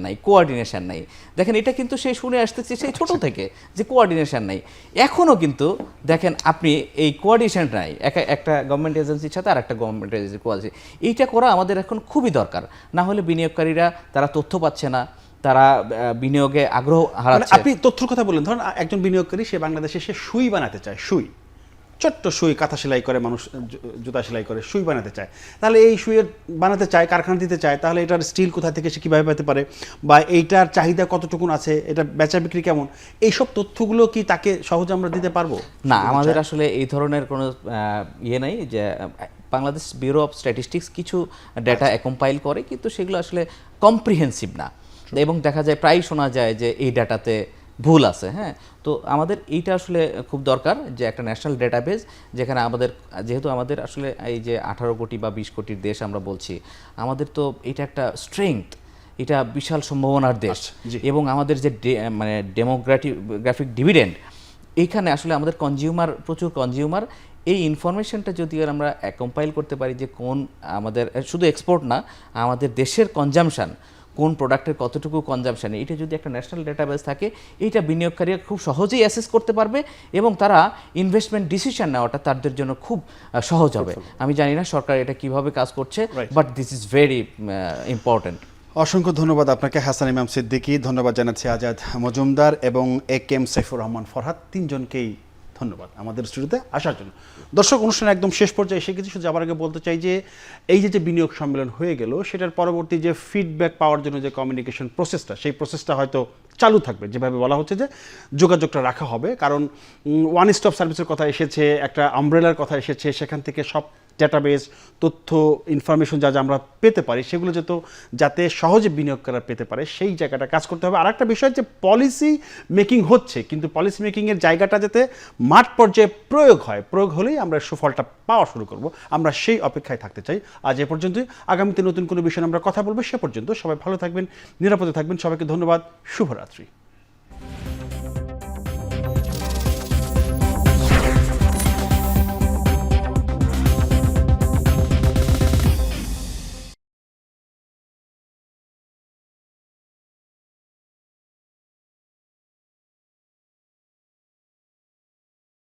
নাই। দেখেন, এটা কিন্তু সেই শুনে আসতেছে সেই ছোট থেকে যে কোঅর্ডিনেশন নাই। এখনও কিন্তু দেখেন আপনি এই কোঅর্ডিনেশন নাই একটা গভর্নমেন্ট এজেন্সির সাথে আর একটা গভর্নমেন্ট এজেন্সি কোঅর্ডিনেশন, এইটা করা আমাদের এখন খুবই দরকার। না হলে বিনিয়োগকারীরা তারা তথ্য পাচ্ছে না, তারা বিনিয়োগে আগ্রহ হারাচ্ছে। আপনি তথ্যর কথা বললেন, ধরুন একজন বিনিয়োগকারী সে বাংলাদেশে সে সুই বানাতে চায়, ছোট্ট সুই, কাঁথা সেলাই করে মানুষ, জুতা সেলাই করে সুই বানাতে চায়। তাহলে এই সুইয়ের বানাতে চায়, কারখানা দিতে চায়, তাহলে এটার স্টিল কোথা থেকে সে কীভাবে পেতে পারে, বা এইটার চাহিদা কতটুকুন আছে, এটা বেচা বিক্রি কেমন, এইসব তথ্যগুলো কি তাকে সহজে আমরা দিতে পারবো? না, আমাদের আসলে এই ধরনের কোনো ইয়ে নাই। যে বাংলাদেশ ব্যুরো অফ স্ট্যাটিস্টিক্স কিছু ডেটা কম্পাইল করে, কিন্তু সেগুলো আসলে কম্প্রিহেন্সিভ না, এবং দেখা যায় প্রায় শোনা যায় যে এই ডাটাতে ভুল আছে। হ্যাঁ, তো আমাদের এইটা আসলে খুব দরকার যে একটা ন্যাশনাল ডেটাবেস, যেখানে আমাদের, যেহেতু আমাদের আসলে এই যে 18 কোটি বা 20 কোটির দেশ আমরা বলছি, আমাদের তো এটা একটা স্ট্রেংথ, এটা বিশাল সম্ভাবনার দেশ, এবং আমাদের যে মানে ডেমোগ্রাফিক ডিভিডেন্ড, এইখানে আসলে আমাদের প্রচুর কনজিউমার, এই ইনফরমেশনটা যদি আমরা কম্পাইল করতে পারি যে কোন আমাদের শুধু এক্সপোর্ট না, আমাদের দেশের কনজামশন, কোন প্রোডাক্টের কতটুকু কনজামশন, এটা যদি একটা ন্যাশনাল ডেটাবেস থাকে, এইটা বিনিয়োগকারীরা খুব সহজেই অ্যাসেস করতে পারবে, এবং তারা ইনভেস্টমেন্ট ডিসিশন নেওয়াটা তাদের জন্য খুব সহজ হবে। আমি জানি না সরকার এটা কিভাবে কাজ করছে, but this is very important. অসংখ্য ধন্যবাদ আপনাকে হাসান ইমাম সিদ্দিকী, ধন্যবাদ জানাচ্ছি আজাদ মজুমদার এবং AK সাইফুর রহমান ফরহাদ, তিনজনকেই ধন্যবাদ আমাদের স্টুডিওতে আসার জন্য। দর্শক, অনুষ্ঠান একদম শেষ পর্যায়ে এসে কিছু যাবার আগে বলতে চাই যে এই যে বিনিয়োগ সম্মেলন হয়ে গেল, সেটার পরবর্তী যে ফিডব্যাক পাওয়ার জন্য যে কমিউনিকেশন প্রসেসটা, সেই প্রসেসটা হয়তো চালু থাকবে। যেভাবে বলা হচ্ছে যে যোগাযোগটা রাখা হবে, কারণ ওয়ান স্টপ সার্ভিসের কথা এসেছে, একটা আমব্রেলার কথা এসেছে, সেখান থেকে সব ডেটাবেস, তথ্য, ইনফরমেশন যা আমরা পেতে পারি সেগুলো যাতে সহজে বিনিয়োগকারীরা পেতে পারে, সেই জায়গাটা কাজ করতে হবে। আর একটা বিষয় যে পলিসি মেকিং হচ্ছে, কিন্তু পলিসি মেকিংয়ের জায়গাটা যাতে মাঠ পর্যায়ে প্রয়োগ হয়, প্রয়োগ হলেই আমরা সুফলটা পাওয়া শুরু করব। আমরা সেই অপেক্ষায় থাকতে চাই। আজ এ পর্যন্তই। আগামীতে নতুন কোনো বিষয়ে আমরা কথা বলবো। সে পর্যন্ত সবাই ভালো থাকবেন, নিরাপদে থাকবেন। সবাইকে ধন্যবাদ। শুভরাত্রি।